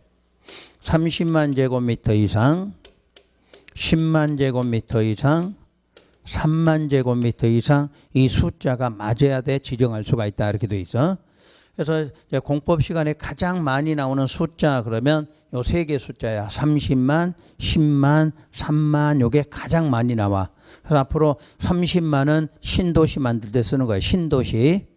30만 제곱미터 이상, 10만 제곱미터 이상, 3만 제곱미터 이상 이 숫자가 맞아야 돼 지정할 수가 있다 이렇게 돼 있어. 그래서 이제 공법 시간에 가장 많이 나오는 숫자 그러면 요 3개 숫자야. 30만, 10만, 3만 요게 가장 많이 나와. 그래서 앞으로 30만은 신도시 만들 때 쓰는 거야. 신도시.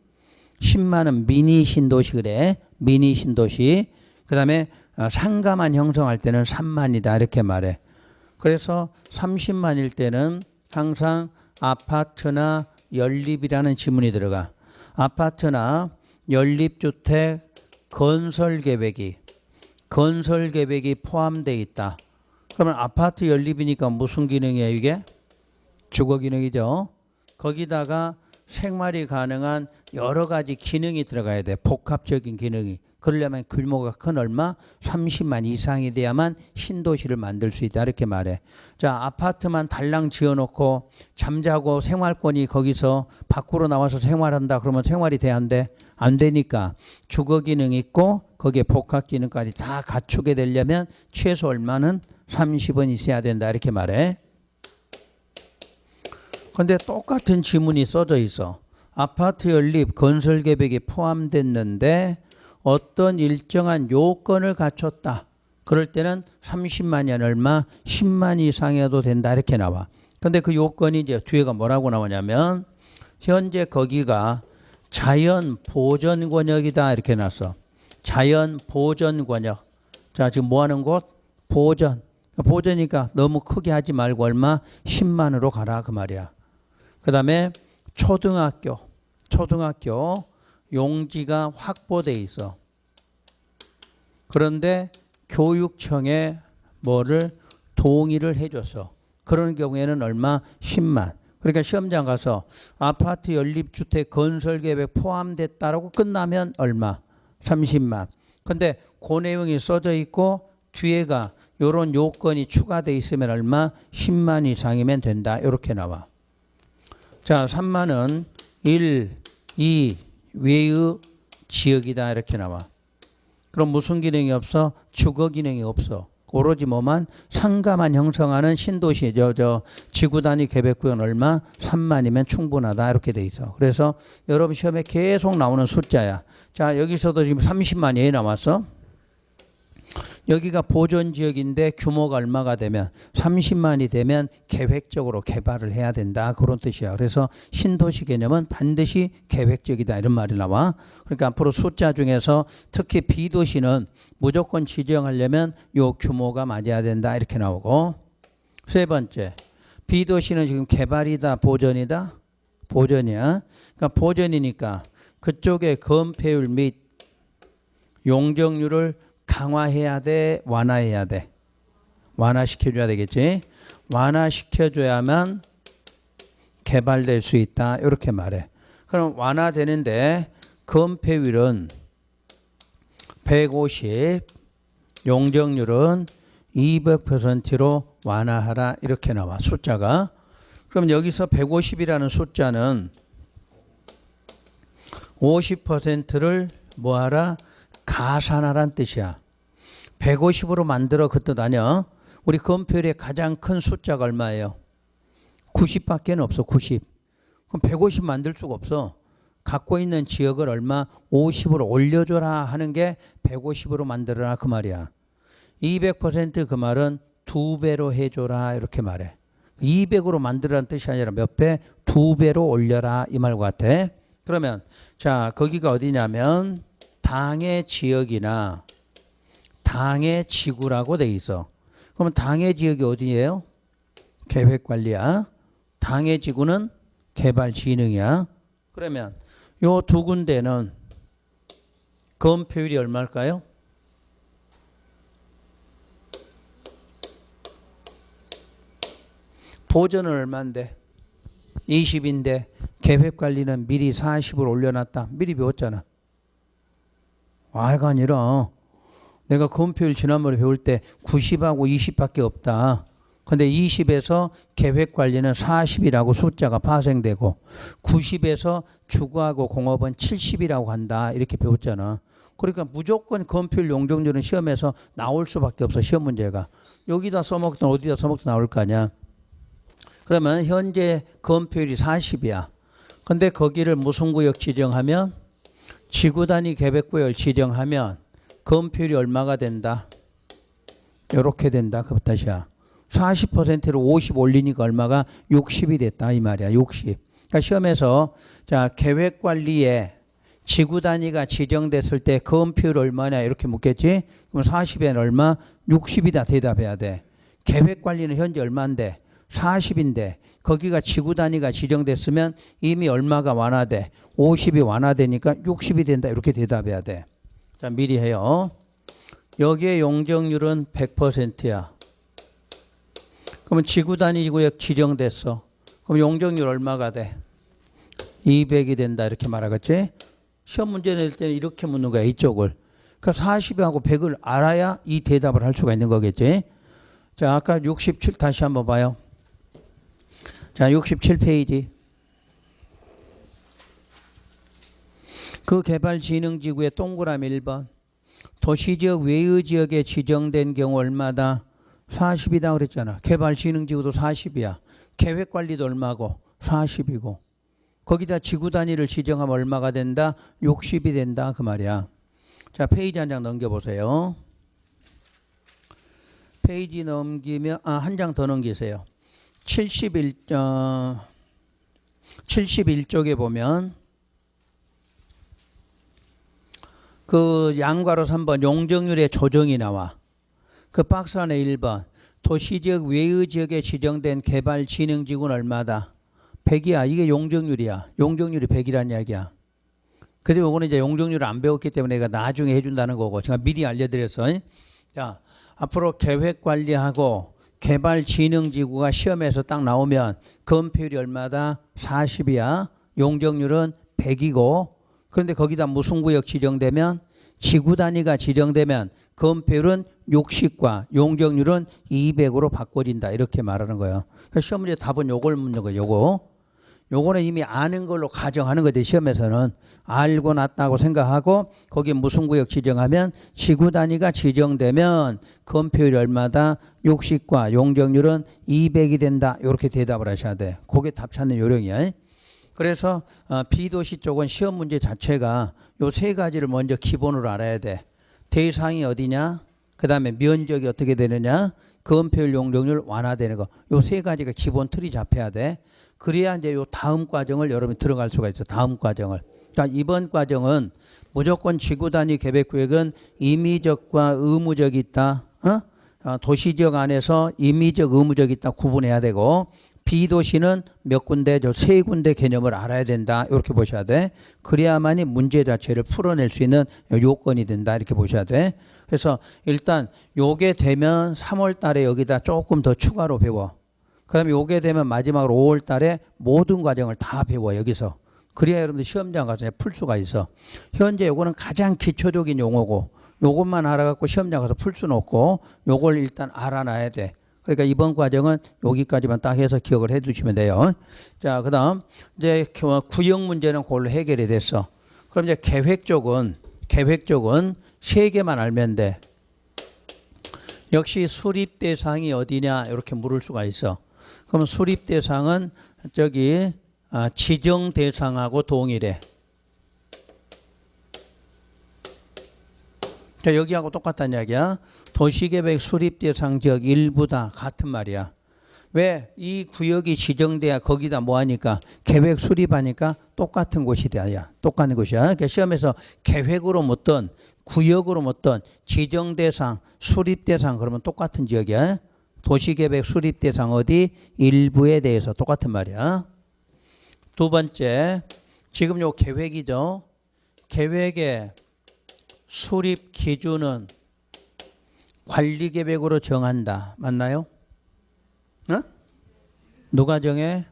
10만은 미니 신도시 그래. 미니 신도시. 그 다음에 상가만 형성할 때는 3만이다 이렇게 말해. 그래서 30만일 때는 항상 아파트나 연립이라는 지문이 들어가. 아파트나 연립주택 건설계획이 포함되어 있다. 그러면 아파트 연립이니까 무슨 기능이에요 이게? 주거 기능이죠. 거기다가 생활이 가능한 여러 가지 기능이 들어가야 돼. 복합적인 기능이. 그러려면 규모가 큰 얼마? 30만 이상이 돼야만 신도시를 만들 수 있다 이렇게 말해. 자 아파트만 달랑 지어놓고 잠자고 생활권이 거기서 밖으로 나와서 생활한다 그러면 생활이 돼 안 돼? 안 되니까 주거 기능 있고 거기에 복합 기능까지 다 갖추게 되려면 최소 얼마는 30은 있어야 된다 이렇게 말해. 근데 똑같은 지문이 써져 있어. 아파트 연립 건설 계획이 포함됐는데 어떤 일정한 요건을 갖췄다. 그럴 때는 30만이 아니라 얼마? 10만 이상이어도 된다 이렇게 나와. 근데 그 요건이 이제 뒤에가 뭐라고 나오냐면 현재 거기가 자연 보전 권역이다 이렇게 나왔어. 자연 보전 권역. 자 지금 뭐 하는 곳? 보전. 보전이니까 너무 크게 하지 말고 얼마? 10만으로 가라 그 말이야. 그 다음에 초등학교 용지가 확보돼 있어. 그런데 교육청에 뭐를 동의를 해줬어. 그런 경우에는 얼마? 10만. 그러니까 시험장 가서 아파트 연립주택 건설계획 포함됐다라고 끝나면 얼마? 30만. 근데 그 내용이 써져 있고 뒤에가 이런 요건이 추가돼 있으면 얼마? 10만 이상이면 된다. 이렇게 나와. 자 3만은 1, 2 외의 지역이다 이렇게 나와. 그럼 무슨 기능이 없어? 주거 기능이 없어. 오로지 뭐만? 상가만 형성하는 신도시 지구 단위 계획구역은 얼마? 3만이면 충분하다 이렇게 돼 있어. 그래서 여러분 시험에 계속 나오는 숫자야. 자 여기서도 지금 30만이 나왔어. 여기가 보존지역인데 규모가 얼마가 되면 30만이 되면 계획적으로 개발을 해야 된다 그런 뜻이야. 그래서 신도시 개념은 반드시 계획적이다 이런 말이 나와. 그러니까 앞으로 숫자 중에서 특히 B도시는 무조건 지정하려면 요 규모가 맞아야 된다 이렇게 나오고. 세 번째 B도시는 지금 개발이다 보존이다? 보존이야. 그러니까 보존이니까 그쪽의 건폐율 및 용적률을 강화해야 돼? 완화해야 돼? 완화시켜줘야 되겠지? 완화시켜줘야만 개발될 수 있다 이렇게 말해. 그럼 완화되는데 건폐율은 150, 용적률은 200%로 완화하라 이렇게 나와 숫자가. 그럼 여기서 150이라는 숫자는 50%를 뭐하라? 가산하란 뜻이야. 150으로 만들어 그 뜻 아니야? 우리 건표율의 가장 큰 숫자가 얼마예요? 90밖에 없어. 90. 그럼 150 만들 수가 없어. 갖고 있는 지역을 얼마? 50으로 올려줘라 하는 게 150으로 만들어라 그 말이야. 200%그 말은 2배로 해줘라 이렇게 말해. 200으로 만들라는 뜻이 아니라 몇 배? 2배로 올려라 이 말 같아. 그러면 자 거기가 어디냐면 당의 지역이나 당의 지구라고 돼 있어. 그러면 당의 지역이 어디예요? 계획관리야. 당의 지구는 개발진흥이야. 그러면 요 두 군데는 건표율이 얼마일까요? 보전은 얼마인데? 20인데 계획관리는 미리 40으로 올려놨다. 미리 배웠잖아. 아이가 아니라 내가 건표율 지난번에 배울 때 90하고 20밖에 없다. 근데 20에서 계획관리는 40이라고 숫자가 파생되고 90에서 주거하고 공업은 70이라고 한다. 이렇게 배웠잖아. 그러니까 무조건 건표율 용적률은 시험에서 나올 수밖에 없어. 시험 문제가. 여기다 써먹든 어디다 써먹든 나올 거 아니야. 그러면 현재 건표율이 40이야. 근데 거기를 무슨 구역 지정하면 지구 단위 계획구역을 지정하면 건표율이 얼마가 된다? 이렇게 된다. 그 뜻이야. 40%로 50 올리니까 얼마가 60이 됐다 이 말이야. 60. 그러니까 시험에서 자 계획 관리에 지구 단위가 지정됐을 때 건표율 얼마냐 이렇게 묻겠지. 그럼 40에는 얼마? 60이다 대답해야 돼. 계획 관리는 현재 얼마인데? 40인데 거기가 지구 단위가 지정됐으면 이미 얼마가 완화돼? 50이 완화되니까 60이 된다 이렇게 대답해야 돼. 자 미리 해요. 여기에 용적률은 100%야. 그러면 지구 단위 구역 지정됐어. 그럼 용적률 얼마가 돼? 200이 된다 이렇게 말하겠지. 시험 문제 낼 때는 이렇게 묻는 거야 이쪽을. 그러니까 40하고 100을 알아야 이 대답을 할 수가 있는 거겠지. 자 아까 67 다시 한번 봐요. 자 67페이지. 그 개발진흥지구의 동그라미 1번. 도시지역 외의 지역에 지정된 경우 얼마다? 40이다 그랬잖아. 개발진흥지구도 40이야. 계획관리도 얼마고? 40이고. 거기다 지구 단위를 지정하면 얼마가 된다? 60이 된다 그 말이야. 자 페이지 한 장 넘겨보세요. 페이지 넘기면 한 장 더 넘기세요. 71쪽에 보면 그 양괄호 3번 용적률의 조정이 나와. 그 박스 안에 1번 도시지역 외의 지역에 지정된 개발진흥지구는 얼마다? 100이야. 이게 용적률이야. 용적률이 100이라는 이야기야. 그래서 이거는 이제 용적률을 안 배웠기 때문에 내가 나중에 해준다는 거고 제가 미리 알려드렸어. 자 앞으로 계획관리하고 개발진흥지구가 시험에서 딱 나오면 건표율이 얼마다? 40이야. 용적률은 100이고 그런데 거기다 무슨 구역 지정되면 지구 단위가 지정되면 건표율은 60과 용적률은 200으로 바꿔진다 이렇게 말하는 거예요. 그래서 시험 문제 답은 요걸 묻는 거예요. 요거는 이미 아는 걸로 가정하는 거지. 시험에서는 알고 났다고 생각하고 거기에 무슨 구역 지정하면 지구 단위가 지정되면 건표율이 얼마다? 60과 용적률은 200이 된다. 이렇게 대답을 하셔야 돼. 그게 답 찾는 요령이야. 그래서 B도시 쪽은 시험 문제 자체가 요 세 가지를 먼저 기본으로 알아야 돼. 대상이 어디냐? 그 다음에 면적이 어떻게 되느냐? 건표율 용적률 완화되는 거. 요 세 가지가 기본 틀이 잡혀야 돼. 그래야 이제 요 다음 과정을 여러분이 들어갈 수가 있어. 다음 과정을. 그러니까 이번 과정은 무조건 지구 단위 계획구역은 임의적과 의무적이 있다. 도시지역 안에서 임의적, 의무적이 있다 구분해야 되고 B도시는 몇 군데, 저 세 군데 개념을 알아야 된다. 이렇게 보셔야 돼. 그래야만이 문제 자체를 풀어낼 수 있는 요건이 된다. 이렇게 보셔야 돼. 그래서 일단 요게 되면 3월 달에 여기다 조금 더 추가로 배워. 그다음에 요게 되면 마지막으로 5월 달에 모든 과정을 다 배워 여기서. 그래야 여러분들 시험장 가서 풀 수가 있어. 현재 요거는 가장 기초적인 용어고 요것만 알아갖고 시험장 가서 풀 수는 없고 요걸 일단 알아놔야 돼. 그러니까 이번 과정은 여기까지만 딱 해서 기억을 해 두시면 돼요. 자, 그 다음 이제 구역 문제는 그걸로 해결이 됐어. 그럼 이제 계획 쪽은 세 개만 알면 돼. 역시 수립 대상이 어디냐 이렇게 물을 수가 있어. 그럼 수립 대상은 저기 지정 대상하고 동일해. 자, 여기하고 똑같다는 이야기야. 도시계획 수립 대상 지역 일부다 같은 말이야. 왜? 이 구역이 지정돼야 거기다 뭐 하니까 계획 수립하니까 똑같은 곳이 돼야 똑같은 곳이야. 그러니까 시험에서 계획으로 묻든 구역으로 묻든 지정 대상 수립 대상 그러면 똑같은 지역이야. 도시계획 수립 대상 어디? 일부에 대해서 똑같은 말이야. 두 번째, 지금 요 계획이죠. 계획의 수립 기준은 관리계획으로 정한다. 맞나요? 어? 누가 정해?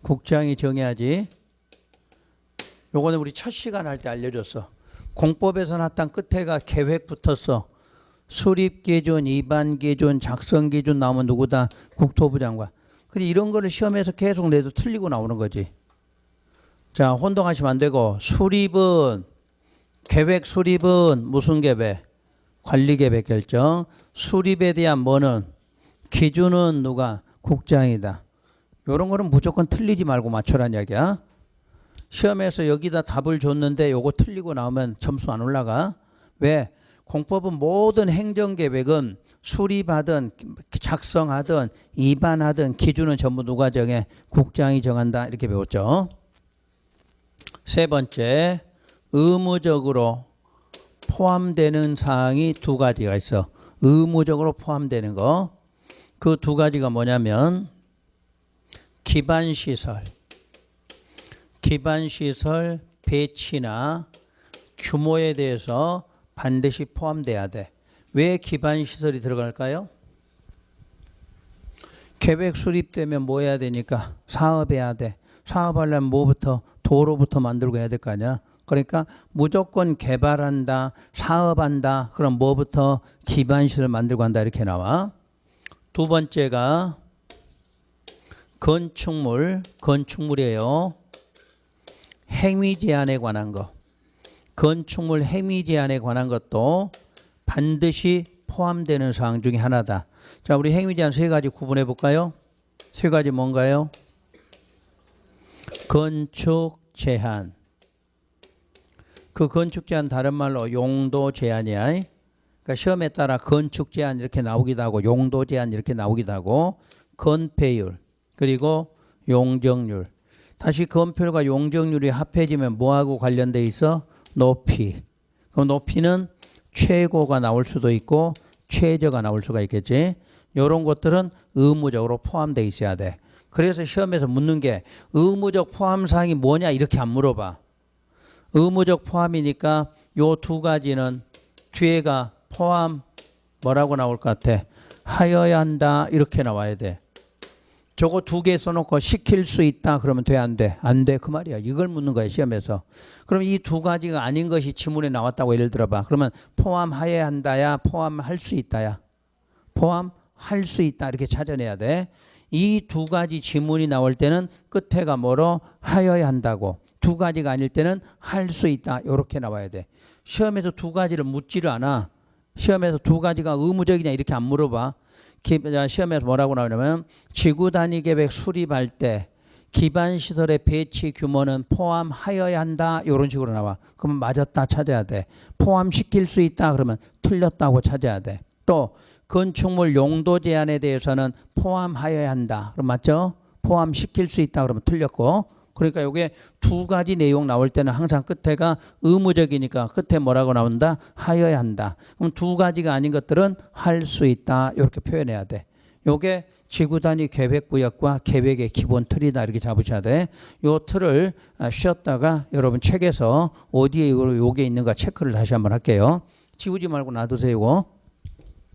국장이 정해야지. 요거는 우리 첫 시간 할 때 알려줬어. 공법에서 나타난 끝에가 계획 붙었어. 수립 기준, 입안 기준, 작성 기준 나오면 누구다? 국토부 장관. 근데 이런 거를 시험에서 계속 내도 틀리고 나오는 거지. 자, 혼동하시면 안 되고 수립은 계획 수립은 무슨 계획? 관리 계획 결정. 수립에 대한 뭐는 기준은 누가? 국장이다. 이런 거는 무조건 틀리지 말고 맞춰라는 이야기야. 시험에서 여기다 답을 줬는데 요거 틀리고 나오면 점수 안 올라가. 왜? 공법은 모든 행정계획은 수립하든 작성하든 입안하든 기준은 전부 누가 정해? 국장이 정한다. 이렇게 배웠죠. 세 번째, 의무적으로 포함되는 사항이 두 가지가 있어. 의무적으로 포함되는 거. 그 두 가지가 뭐냐면 기반시설 배치나 규모에 대해서 반드시 포함돼야 돼. 왜 기반시설이 들어갈까요? 계획 수립되면 뭐 해야 되니까? 사업해야 돼. 사업하려면 뭐부터? 도로부터 만들고 해야 될 거 아니야. 그러니까 무조건 개발한다, 사업한다. 그럼 뭐부터? 기반시설 만들고 한다. 이렇게 나와. 두 번째가 건축물이에요. 행위 제한에 관한 거. 건축물 행위 제한에 관한 것도 반드시 포함되는 사항 중에 하나다. 자, 우리 행위 제한 세 가지 구분해 볼까요? 세 가지 뭔가요? 건축 제한. 그 건축 제한 다른 말로 용도 제한이야. 그러니까 시험에 따라 건축 제한 이렇게 나오기도 하고 용도 제한 이렇게 나오기도 하고 건폐율 그리고 용적률. 다시 건폐율과 용적률이 합해지면 뭐하고 관련돼 있어? 높이. 그럼 높이는 최고가 나올 수도 있고 최저가 나올 수가 있겠지. 이런 것들은 의무적으로 포함되어 있어야 돼. 그래서 시험에서 묻는 게 의무적 포함 사항이 뭐냐 이렇게 안 물어봐. 의무적 포함이니까 요 두 가지는 뒤에가 포함 뭐라고 나올 것 같아? 하여야 한다 이렇게 나와야 돼. 저거 두 개 써놓고 시킬 수 있다 그러면 돼 안 돼? 안 돼 그 말이야. 이걸 묻는 거야 시험에서. 그럼 이 두 가지가 아닌 것이 지문에 나왔다고 예를 들어봐. 그러면 포함하여야 한다야 포함할 수 있다야? 포함할 수 있다 이렇게 찾아내야 돼. 이 두 가지 지문이 나올 때는 끝에가 뭐로? 하여야 한다고. 두 가지가 아닐 때는 할 수 있다 이렇게 나와야 돼. 시험에서 두 가지를 묻지를 않아. 시험에서 두 가지가 의무적이냐 이렇게 안 물어봐. 시험에서 뭐라고 나오냐면 지구 단위 계획 수립할 때 기반시설의 배치 규모는 포함하여야 한다 이런 식으로 나와. 그러면 맞았다 찾아야 돼. 포함시킬 수 있다 그러면 틀렸다고 찾아야 돼. 또 건축물 용도 제한에 대해서는 포함하여야 한다. 그럼 맞죠? 포함시킬 수 있다 그러면 틀렸고. 그러니까 이게 두 가지 내용 나올 때는 항상 끝에가 의무적이니까 끝에 뭐라고 나온다? 하여야 한다. 그럼 두 가지가 아닌 것들은 할 수 있다. 이렇게 표현해야 돼. 이게 지구 단위 계획구역과 계획의 기본 틀이다. 이렇게 잡으셔야 돼. 이 틀을 쉬었다가 여러분 책에서 어디에 요게 있는가 체크를 다시 한번 할게요. 지우지 말고 놔두세요.